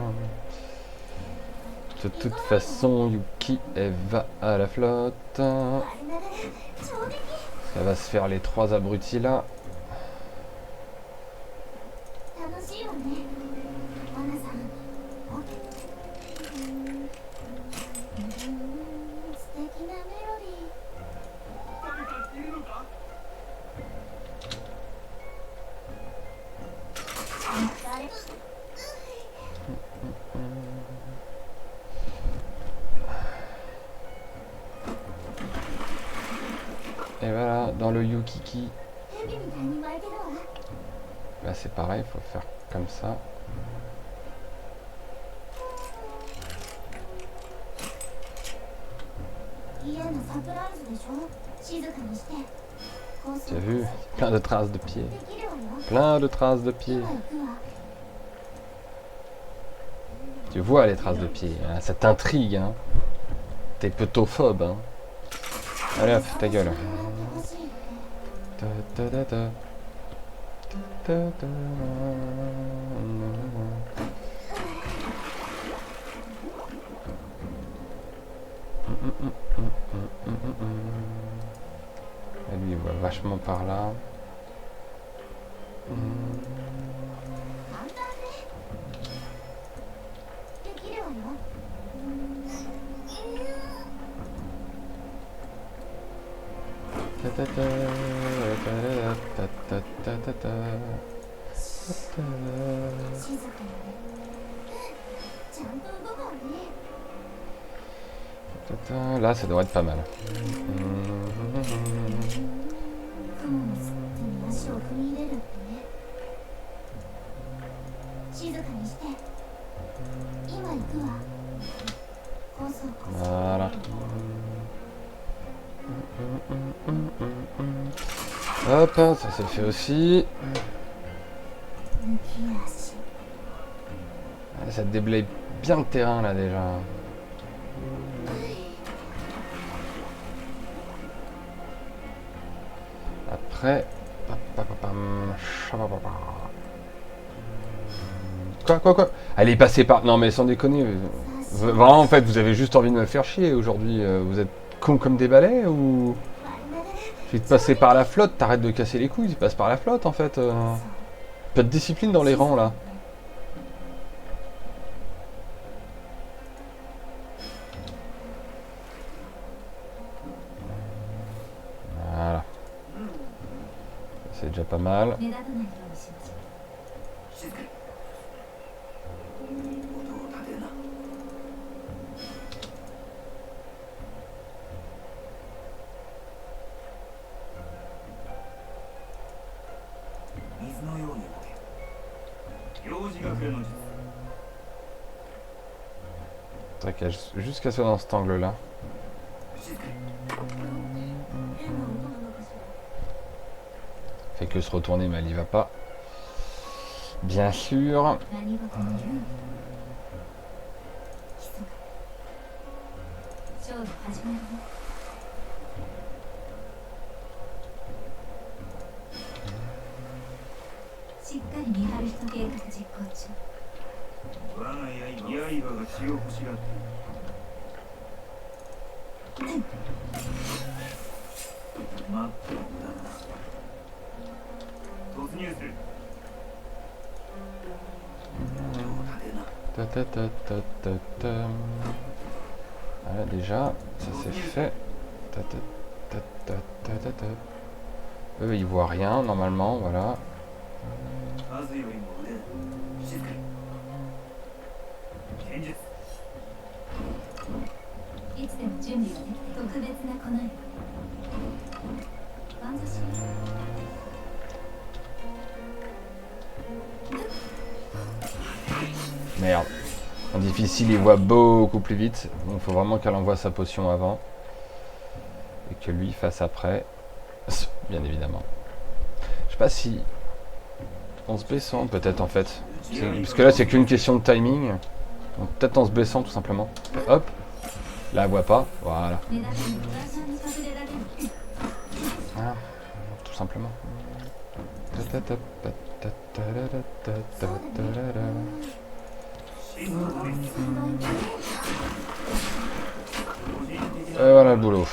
Speaker 1: De toute façon, Yuki, elle va à la flotte. Elle va se faire les 3 abrutis là.
Speaker 2: 楽しいわね。アナさん。素敵なメロディー。
Speaker 3: 誰かいるのか。
Speaker 1: Et voilà, dans le Yukiki. Là c'est pareil, il faut faire comme ça. Tu as vu? Plein de traces de pieds. Plein de traces de pieds. Tu vois les traces de pieds, hein, ça t'intrigue, hein. T'es peutophobie, hein. Allez hop, ta gueule. Ta ta ta ta. Ta ta. Et lui il voit vachement par là. Ta ta ta ta ta ta ta ta. Là, ça devrait être pas mal. Voilà. Hop, ça c'est fait aussi.
Speaker 2: 抜き足
Speaker 1: Ah, ça déblaye bien le terrain là déjà. Après... Quoi? Elle est passée par... Non mais sans déconner. Vraiment en fait vous avez juste envie de me faire chier aujourd'hui. Vous êtes con comme des balais ou... Je vais te passer par la flotte, t'arrêtes de casser les couilles, tu passes par la flotte en fait. Pas de discipline dans les rangs là. Voilà. C'est déjà pas mal.
Speaker 2: 目立たないようにしましょう
Speaker 3: 静かに音を立てるな水のように動け幼児学園の術
Speaker 1: Faudrait qu'elle juste qu'elle soit dans cet angle là.
Speaker 3: 静かに
Speaker 2: 変な音なのかしら
Speaker 1: Fait que se retourner mais elle y va pas. Bien sûr.
Speaker 2: 何事も言うの基礎が勝負始めるねしっかり見張る人計画実行中
Speaker 3: 我が刃が血を欲しがっている待ってるんだな突入する音を立てな
Speaker 1: Voilà déjà, ça c'est fait. Eux ils voient rien normalement, voilà.
Speaker 3: 数よりも腕だ静かに剣術
Speaker 2: いつでも準備ができて特別な粉よかんざし
Speaker 1: Merde. En difficile, il voit beaucoup plus vite. Donc il faut vraiment qu'elle envoie sa potion avant. Et que lui fasse après. Bien évidemment. Je sais pas si... En se baissant peut-être en fait. Parce que là c'est qu'une question de timing. Donc peut-être en se baissant tout simplement. Hop. Là elle voit pas. Voilà.
Speaker 2: 目立たぬ噂に隠れられる
Speaker 1: Voilà. Tout simplement. Et voilà le boulot.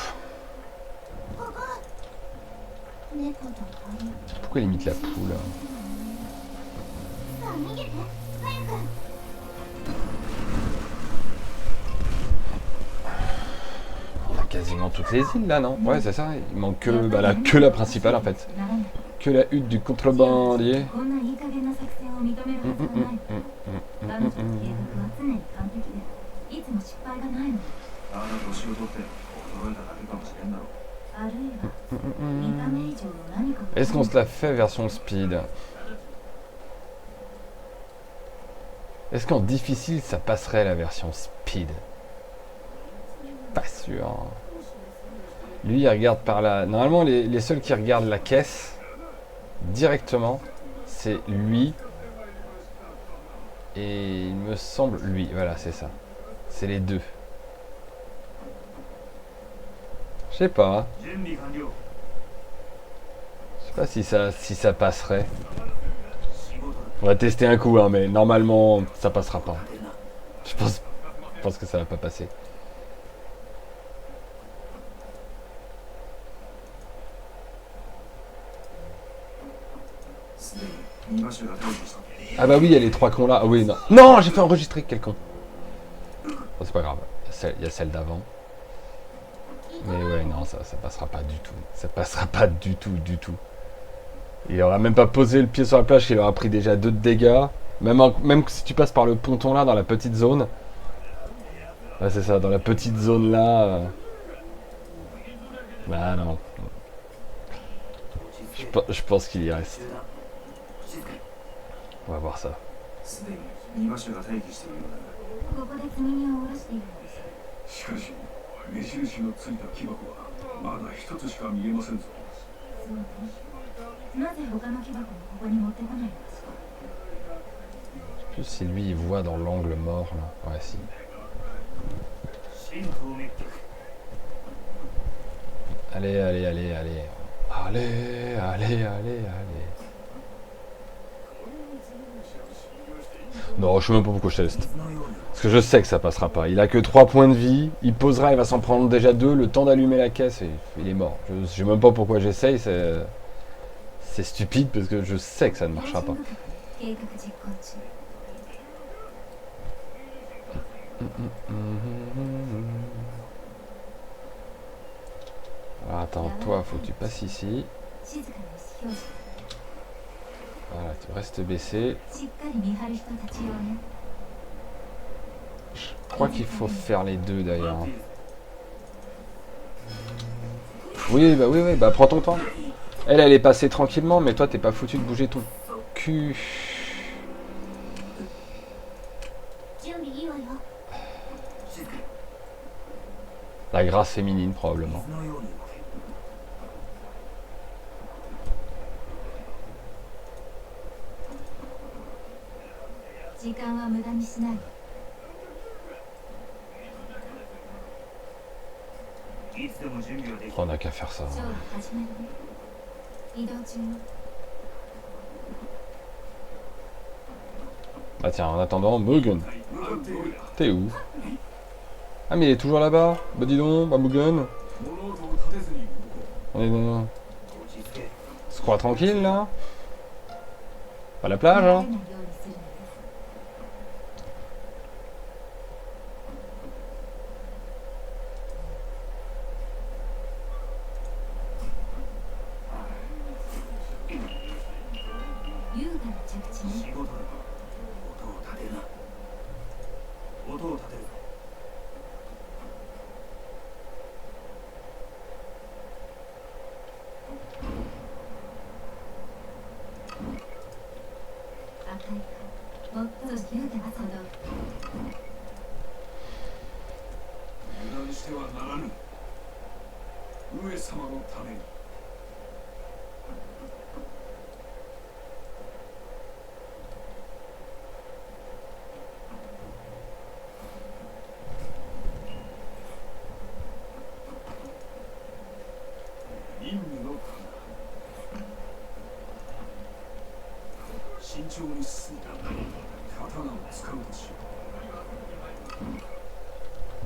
Speaker 2: 猫と鳥
Speaker 1: Pourquoi il imite la poule?
Speaker 2: さあ逃げて早く
Speaker 1: On a quasiment toutes les îles là, non? Ouais, c'est ça. Il manque que la principale en fait.
Speaker 2: ならない
Speaker 1: Que la hutte du contrebandier.
Speaker 2: こんないい加減な作戦を認めるはずがない彼女の計画は常に完璧でいつも失敗がないの
Speaker 3: あなた年を取って衰えただけかもしれんだろう
Speaker 2: あるいは見た目以上の何かが
Speaker 1: Est-ce qu'on se la fait version speed? Est-ce qu'en difficile ça passerait la version speed? Pas sûr. Lui il regarde par là. Normalement les seuls qui regardent la caisse directement c'est lui. Et il me semble lui. Voilà c'est ça. C'est les deux. Je sais pas.
Speaker 3: 準備完了
Speaker 1: Je sais pas si ça passerait.
Speaker 3: 仕事だ
Speaker 1: On va tester un coup, hein, mais normalement, ça passera pas.
Speaker 3: 立てな
Speaker 1: Je pense que ça va pas passer.
Speaker 3: すでに2場所が退治した
Speaker 1: Ah bah oui, il y a les trois cons là. Ah oui, non. Non, j'ai fait enregistrer quel con. Bon, c'est pas grave. Il y a celle d'avant. Mais ouais, non, ça passera pas du tout. Ça passera pas du tout. Il aura même pas posé le pied sur la plage, il aura pris déjà 2 de dégâts. Même si tu passes par le ponton là, dans la petite zone. Ouais, c'est ça, dans la petite zone là. Bah non. Je pense qu'il y reste.
Speaker 3: 静かに
Speaker 1: On va voir ça.
Speaker 3: すでに2場所が待機しているようだが
Speaker 2: ここで積み荷を下ろしているのです
Speaker 3: しかし目印のついた木箱はまだ一つしか見えませんぞ。
Speaker 2: そうね。なぜ他の木箱もここに持ってこないのかしら。
Speaker 1: Plus si lui il voit dans l'angle mort là. Ouais, si.
Speaker 3: 神道滅却。
Speaker 1: Allez, allez, allez, allez. Allez, allez, allez, allez. Non, je sais même pas pourquoi je teste. Parce que je sais que ça passera pas. Il a que 3 points de vie. Il posera, il va s'en prendre déjà 2. Le temps d'allumer la caisse et il est mort. Je sais même pas pourquoi j'essaye. C'est stupide parce que je sais que ça ne marchera pas. Alors, attends, toi, faut que tu passes ici. Voilà, tu restes baissé. Je crois qu'il faut faire les deux d'ailleurs. Oui, bah prends ton temps. Elle est passée tranquillement, mais toi, t'es pas foutu de bouger ton cul. La grâce féminine, probablement. On n'a qu'à faire ça. Ah tiens, en attendant, Mugen. T'es où? Ah mais il est toujours là-bas. Bah dis donc, bah Mugen. On se croit tranquille là. Pas la plage hein.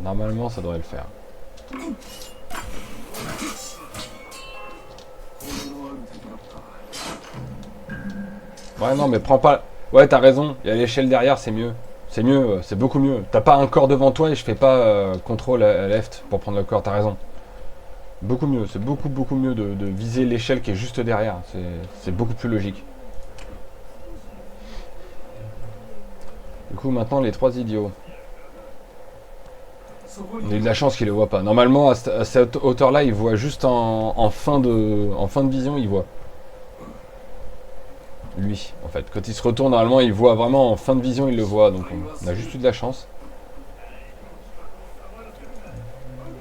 Speaker 1: Normalement, ça devrait le faire. Ouais, non, mais prends pas... Ouais, t'as raison. Il y a l'échelle derrière, c'est mieux. C'est mieux, c'est beaucoup mieux. T'as pas un corps devant toi et je fais pas contrôle left pour prendre le corps, t'as raison. Beaucoup mieux, c'est beaucoup mieux de viser l'échelle qui est juste derrière. C'est beaucoup plus logique. Du coup, maintenant, les 3 idiots. On a eu de la chance qu'il ne le voit pas. Normalement, à cette hauteur-là, il voit juste en fin de vision, il voit. Lui, en fait. Quand il se retourne, normalement, il voit vraiment en fin de vision, il le voit. Donc, on a juste eu de la chance.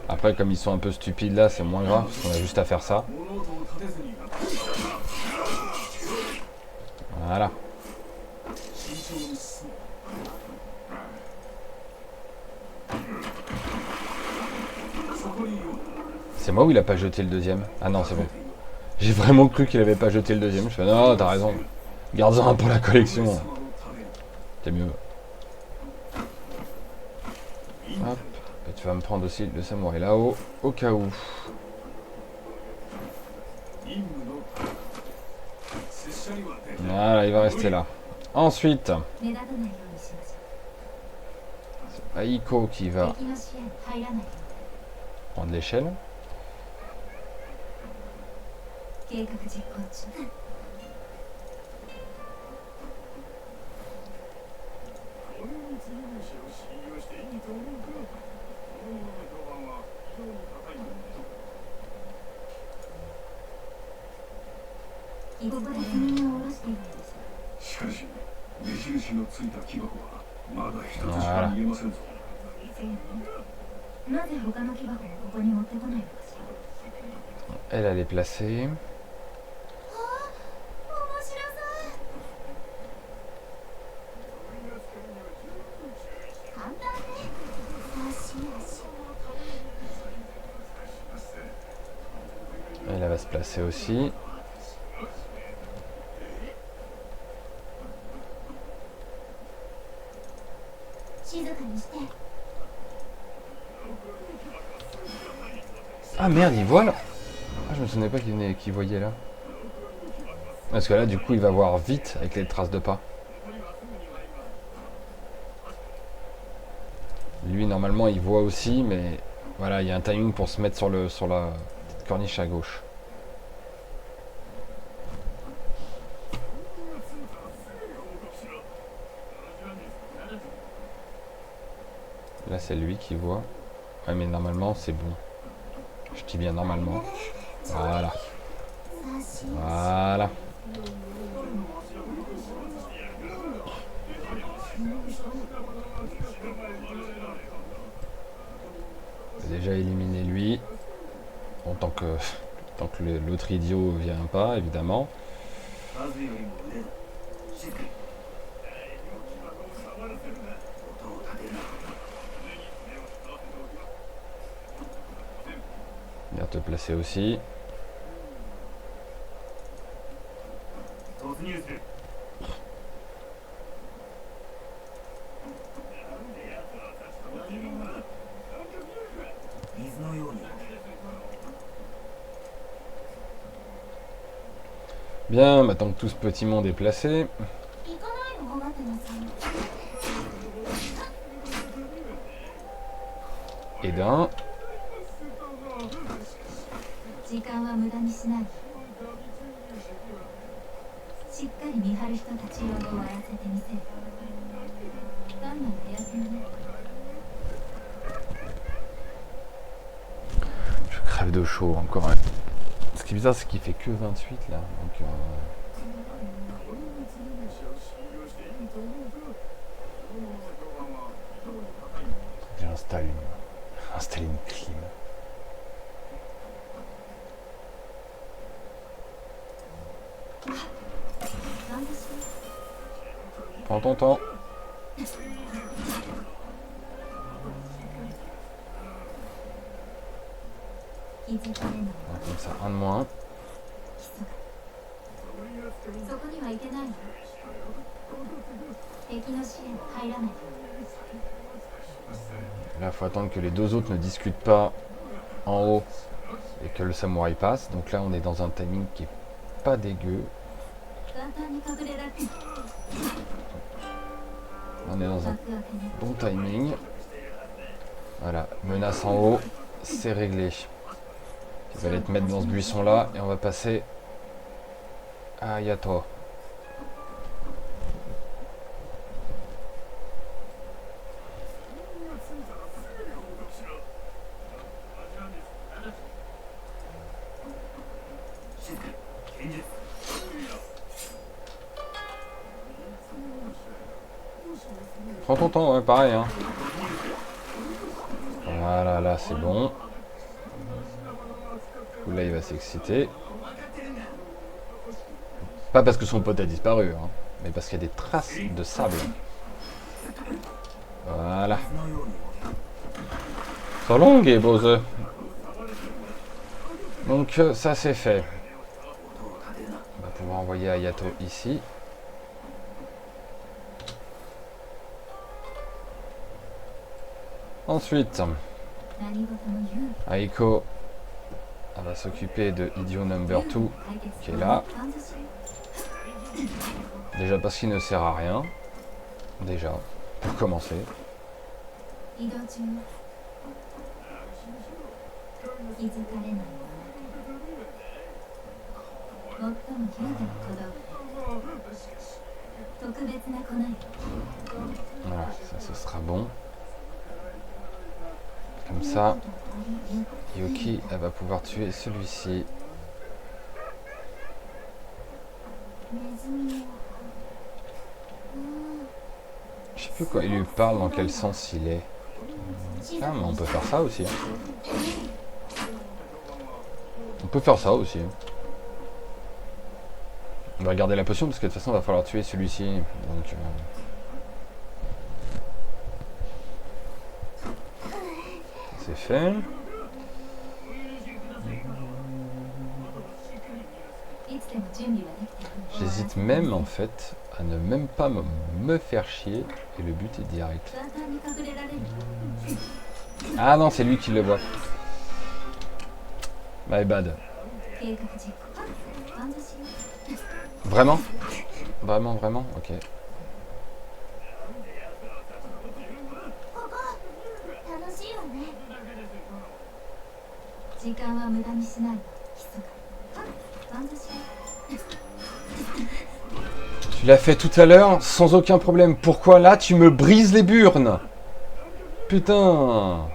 Speaker 1: Après, comme ils sont un peu stupides là, c'est moins grave, parce qu'on a juste à faire ça. Voilà. C'est moi ou il a pas jeté le deuxième? Ah non, c'est bon. J'ai vraiment cru qu'il avait pas jeté le deuxième. Je fais non, t'as raison. Garde-en un pour la collection. C'est mieux. Hop. Et tu vas me prendre aussi le samouraï là-haut, au cas où. Voilà, il va rester là. Ensuite, c'est Aiko qui va prendre l'échelle. Voilà. Elle est placée.
Speaker 2: 面白そう簡単ねよしよし
Speaker 1: Elle va se placer aussi. Ah merde, il voit là. Ah, je me souvenais pas qu'il voyait là. Parce que là, du coup, il va voir vite avec les traces de pas. Lui, normalement, il voit aussi, mais voilà, il y a un timing pour se mettre sur la petite corniche à gauche. Là, c'est lui qui voit. Ouais, mais normalement, c'est bon. Je dis bien normalement. Voilà. Voilà. J'ai déjà éliminé lui. Bon, tant que l'autre idiot vient pas, évidemment.
Speaker 3: 数よりも上だ静かに音を立てるな
Speaker 1: Viens te placer aussi.
Speaker 3: 突入する 水のように
Speaker 1: Bien, maintenant que tout ce petit monde est placé.
Speaker 2: 行かないの待ってなさい
Speaker 1: Et d'un.
Speaker 2: 時間は無駄にしないしっかり見張る人たちを笑わせてみせる単なる手休めね
Speaker 1: Je crève de chaud encore. Ce qui est bizarre, c'est qu'il fait que 28 là. Donc, j'ai installé une clim. Prends ton temps. Comme ça, un de moins.
Speaker 2: そこには行けないの敵の支援入らない
Speaker 1: Là, il faut attendre que les deux autres ne discutent pas en haut et que le samouraï passe. Donc là, on est dans un timing qui est pas dégueu.
Speaker 2: 簡単に隠れられる
Speaker 1: On est dans un
Speaker 2: 幕開けね
Speaker 1: bon timing. Voilà, menace en haut, c'est réglé. Ils allaient te mettre dans ce buisson là et on va passer à Yato. Prends ton temps, ouais, pareil. Hein. Voilà, là c'est bon. Là il va s'exciter. Pas parce que son pote a disparu, hein, mais parce qu'il y a des traces de sable. Voilà. So long et Bose. Donc ça c'est fait. On va pouvoir envoyer Ayato ici. Ensuite,
Speaker 2: 何事も言う
Speaker 1: Aiko elle va s'occuper de Idiot Number 2 qui est là. Déjà parce qu'il ne sert à rien. Déjà, pour commencer.
Speaker 2: 移動中気づかれない最も優雅な小道具特別な粉よ
Speaker 1: Voilà, ça ce sera bon. Comme ça, Yuki, elle va pouvoir tuer celui-ci.
Speaker 2: ネズミを
Speaker 1: Je sais plus quoi il lui parle, dans quel sens il est. Ah, mais on peut faire ça aussi. Hein. On peut faire ça aussi. On va garder la potion parce que de toute façon, il va falloir tuer celui-ci. Donc, c'est fait.
Speaker 2: いつでも準備はできているの。
Speaker 1: J'hésite même en fait à ne même pas me faire chier et le but est direct.
Speaker 2: 簡単に隠れられる。
Speaker 1: Ah non, c'est lui qui le voit. My bad.
Speaker 2: 計画実行。安心しよう。
Speaker 1: Vraiment? Vraiment, vraiment? Ok.
Speaker 2: ここ楽しいわね。時間は無駄にしないわ。ひそかに。安心しよう。
Speaker 1: Tu l'as fait tout à l'heure sans aucun problème. Pourquoi là tu me brises les burnes? Putain.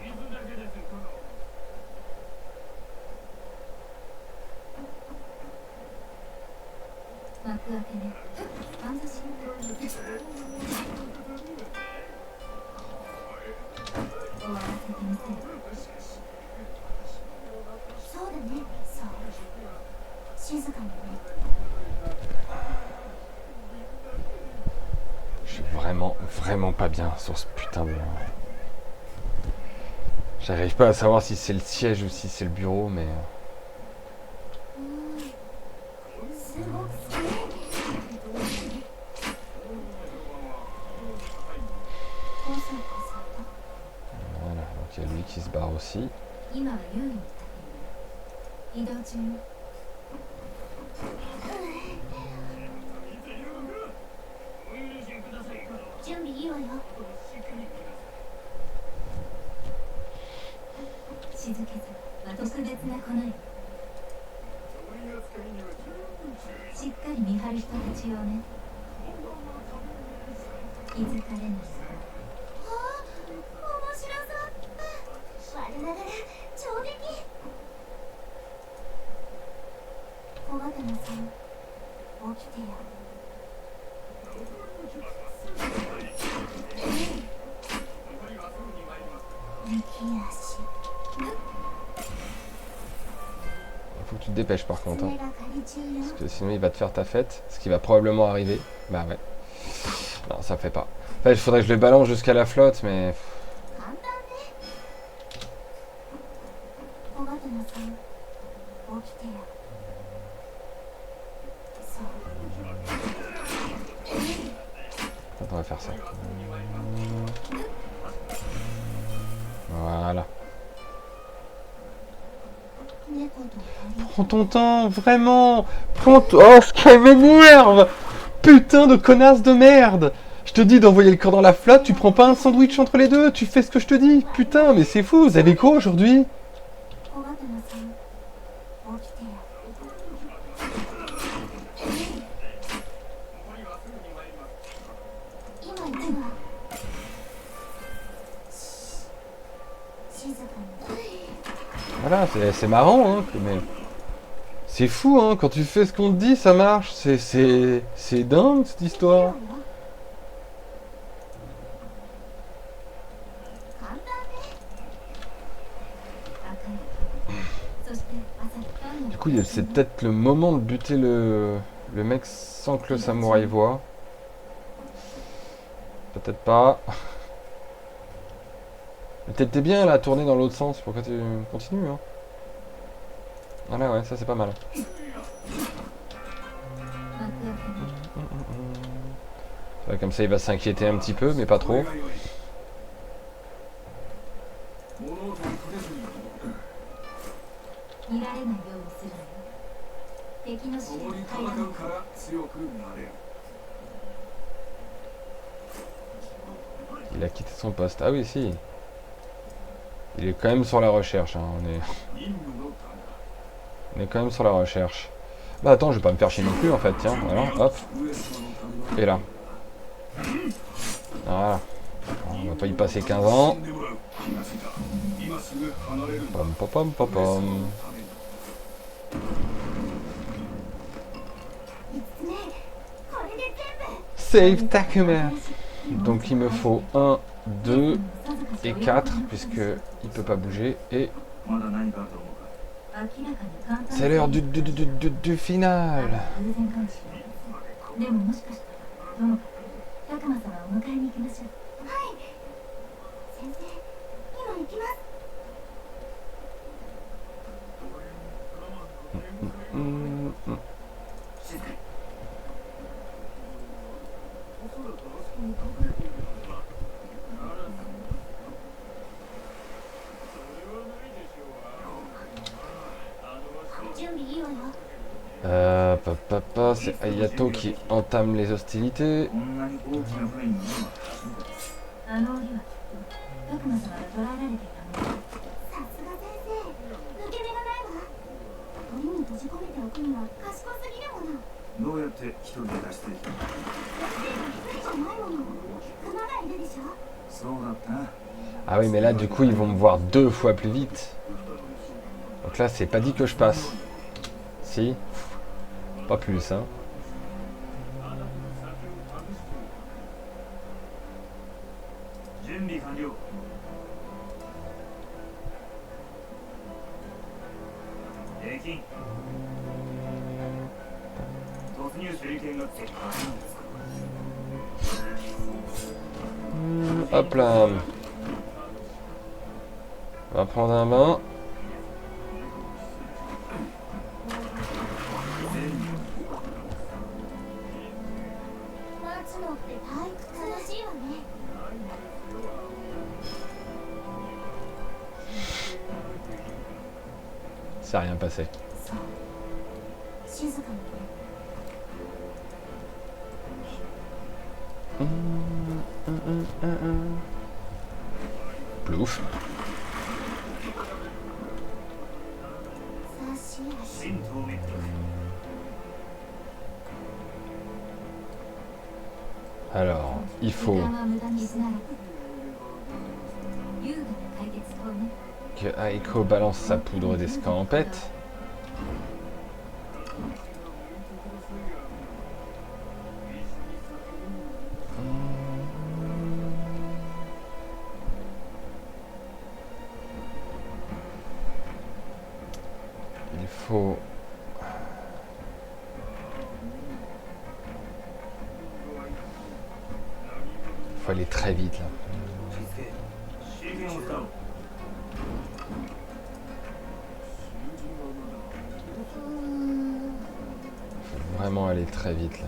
Speaker 1: Je suis vraiment pas bien sur ce putain de... J'arrive pas à savoir si c'est le siège ou si c'est le bureau, mais... Voilà, donc il y a lui qui se barre aussi.
Speaker 2: 今は優位に立っている。移動中よ。 準備いいわよ。静けさは特別な子ない。しっかり見張る人たちよね。気づかれない。ああ、面白そう。我ながら上出来。小型のさん、起きてよ。
Speaker 1: Il faut que tu te dépêches par contre, hein. Parce que sinon il va te faire ta fête, ce qui va probablement arriver. Bah ouais. Non, ça fait pas. En fait, il faudrait que je le balance jusqu'à la flotte, mais... Attends, on va faire ça. Voilà. Prends ton temps, vraiment. Prends oh, ce qui m'énerve. Putain de connasse de merde. Je te dis d'envoyer le corps dans la flotte, tu prends pas un sandwich entre les deux, tu fais ce que je te dis. Putain, mais c'est fou, vous avez quoi aujourd'hui? Voilà, c'est marrant, hein, mais... C'est fou, hein, quand tu fais ce qu'on te dit, ça marche. C'est dingue, cette histoire. Du coup, c'est peut-être le moment de buter le mec sans que le samouraï voit. Peut-être pas. Mais t'étais bien là à tourner dans l'autre sens, pourquoi tu continues, hein? Voilà, ouais, ça c'est pas mal. Ouais, comme ça il va s'inquiéter un petit peu, mais pas trop. Il a quitté son poste. Ah oui, si. Il est quand même sur la recherche, hein. On est quand même sur la recherche. Bah attends, je vais pas me faire chier non plus en fait, tiens, voilà, hop. Et là. Voilà. On va pas y passer 15 ans. Pom pom pom pom pom. Save Takuma. Donc il me faut 1, 2 et 4, puisque il peut pas bouger, et C'est l'heure du final.
Speaker 2: 偶然かもしれないでももしかしたらともかく拓磨様を迎えに行きましょう。はい先生今行きます。
Speaker 3: 静かに。
Speaker 2: 準備いいわよ。
Speaker 1: Papa, c'est Ayato qui entame les hostilités.
Speaker 3: こんなに大きな船に乗るのは初めてです。
Speaker 2: あの檻は拓磨様が捕らえられていたの。さすが先生抜け目がないわ。檻に閉じ込めておくには賢すぎるもの。
Speaker 3: どうやって一人で脱出できるの？
Speaker 2: 先生が一人じゃないもの。熊がいるでしょ。
Speaker 3: そうだったな。
Speaker 1: Ah oui, mais là, du coup, ils vont me voir 2 fois plus vite. Donc là, c'est pas dit que je passe. Si. Pas plus, hein. Hop là. On va prendre un bain. Ça n'a rien passé. Plouf. Alors, il faut que Aiko balance sa poudre d'escampette. Il faut... faut aller très vite là. Faut vraiment aller très vite là.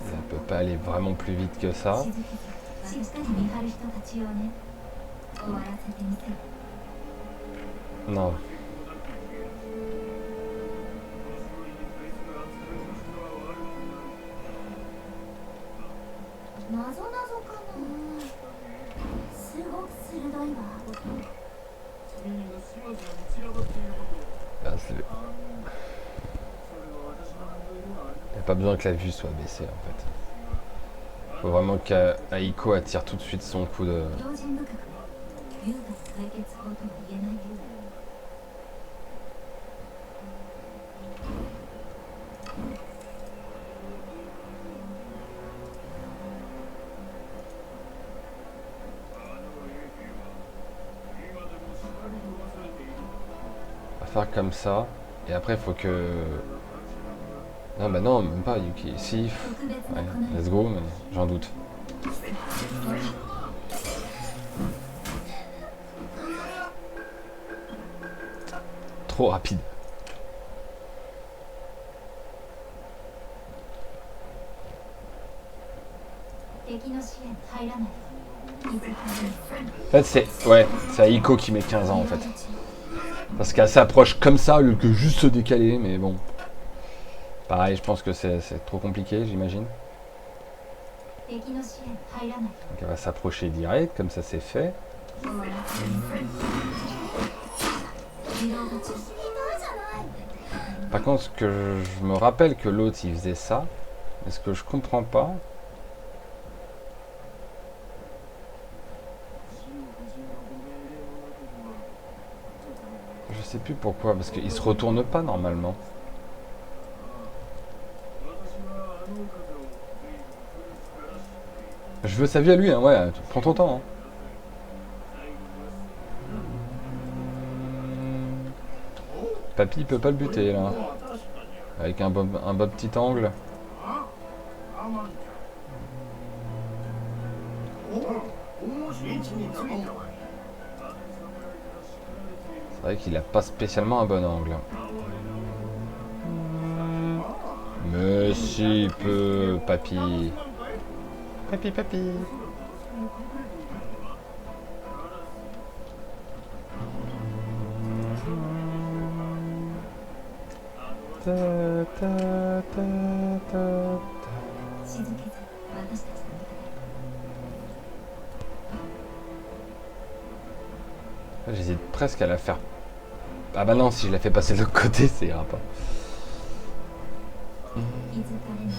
Speaker 1: Ça peut pas aller vraiment plus vite que ça. Non. Il n'y a pas besoin que la vue soit baissée en fait. Faut vraiment qu'Aiko attire tout de suite son coup de... On va faire comme ça. Et après il faut que... Non bah non, même pas Yuki. Si, ouais, let's go, mais j'en doute. Trop rapide. En fait c'est... Ouais, c'est Aiko qui met 15 ans en fait. Parce qu'elle s'approche comme ça au lieu que juste se décaler, mais bon. Pareil, je pense que c'est trop compliqué, j'imagine. Donc elle va s'approcher direct, comme ça c'est fait. Par contre, ce que je me rappelle que l'autre il faisait ça, mais ce que je comprends pas... Je sais plus pourquoi, parce qu'il se retourne pas normalement. Je veux sa vie à lui, hein, ouais, prends ton temps. Hein. Papy il peut pas le buter là. Avec un bon petit angle. C'est vrai qu'il a pas spécialement un bon angle. Mais si peu, papy. Papy, papy. Ta, ta, ta, ta, ta.
Speaker 2: 静けず私たちの味方で
Speaker 1: J'hésite presque à la faire. Ah bah non, si je la fais passer de l'autre côté, ça ira pas.
Speaker 2: 気づかれない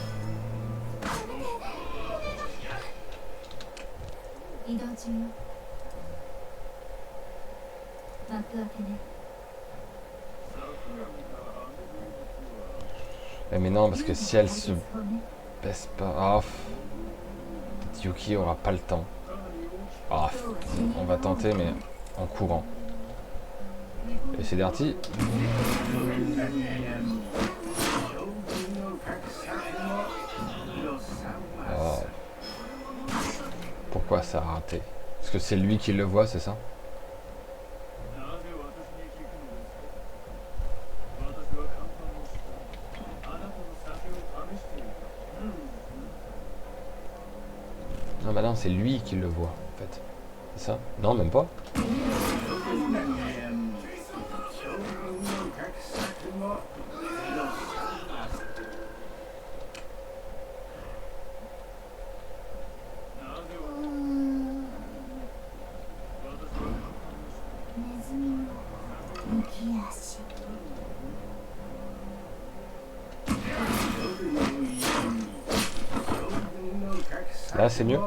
Speaker 2: 移動中よ幕開けね
Speaker 1: Mais non, parce que si elle se
Speaker 2: そうね
Speaker 1: baisse pas... Ah, peut-être Yuki aura pas le temps. Ah, on va tenter, mais en courant. Et c'est Darty. Oh. Pourquoi ça a raté? Parce que c'est lui qui le voit, c'est ça? Non, bah non, c'est lui qui le voit, en fait. C'est ça? Non, même pas. Là, c'est mieux.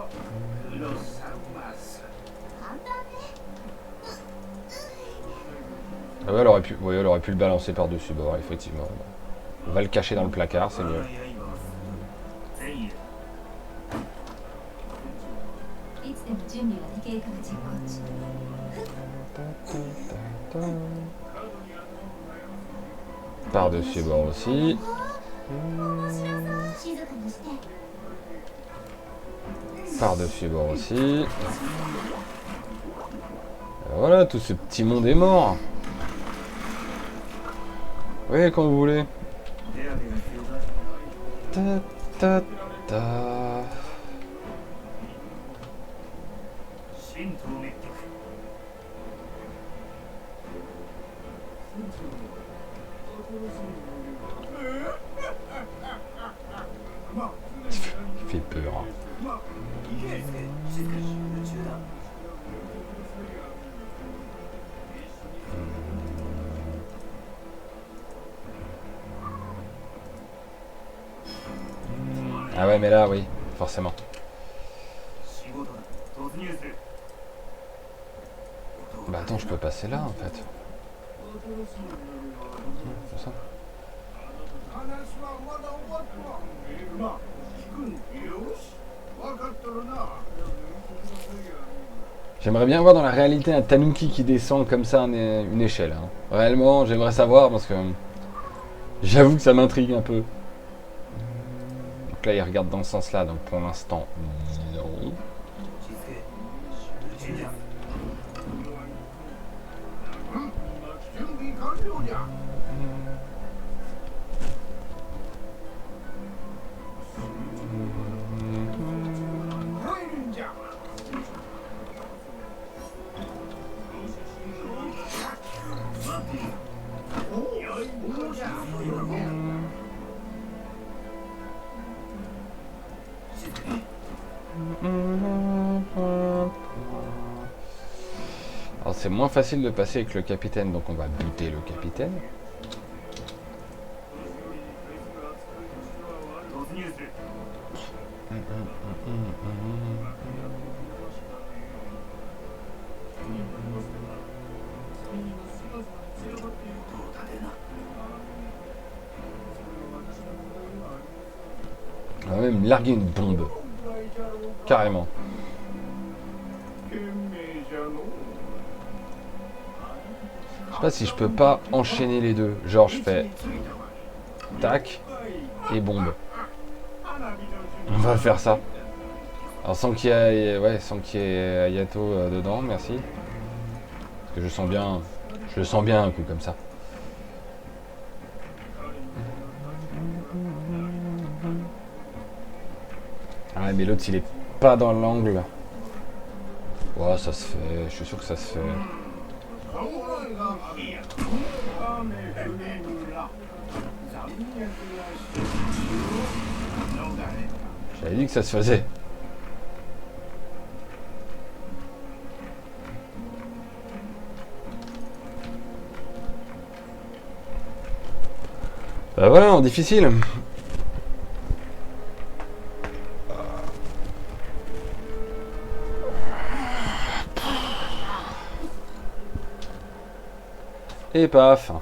Speaker 1: Ah ouais, elle aurait pu le balancer par-dessus bord, effectivement. On va le cacher dans le placard, c'est mieux.
Speaker 2: いつでも準備はできるから実行中
Speaker 1: Par-dessus bord aussi.
Speaker 2: 静かにして
Speaker 1: Par-dessus bord aussi. Et voilà, tout ce petit monde est mort. Oui, quand vous voulez.
Speaker 3: 手当てが必要だ
Speaker 1: Ta, ta, ta.
Speaker 3: 神道滅却
Speaker 1: Il fait peur. Hein.
Speaker 3: 静かに夢中だ
Speaker 1: Ah ouais, mais là, oui, forcément.
Speaker 3: 仕事だ突入する
Speaker 1: Bah attends, je peux passer là, en fait. C'est ça.
Speaker 4: 話はまだ終わってはまあ聞くんよし分かっとるな
Speaker 1: J'aimerais bien voir dans la réalité un Tanuki qui descend comme ça une échelle. Hein. Réellement, j'aimerais savoir parce que j'avoue que ça m'intrigue un peu. Donc là, il regarde dans ce sens-là, donc pour l'instant, non.
Speaker 3: 落ち着け神社
Speaker 4: 準備完了じゃ 入るんじゃ
Speaker 1: Alors c'est moins facile de passer avec le capitaine, donc on va buter le capitaine.
Speaker 3: 突入する
Speaker 1: On va même larguer une bombe. Carrément.
Speaker 4: 賢明じゃのう。
Speaker 1: Je sais pas si je peux pas enchaîner les deux. Genre je fais tac et bombe. On va faire ça. Alors sans qu'il y ait, ouais, sans qu'il y ait Ayato dedans, merci. Parce que je sens bien un coup comme ça. Ah ouais, mais l'autre il est pas dans l'angle. Ouais, ça se fait, je suis sûr que ça se fait. J'avais dit que ça se faisait. Bah voilà, en difficile. Et paf.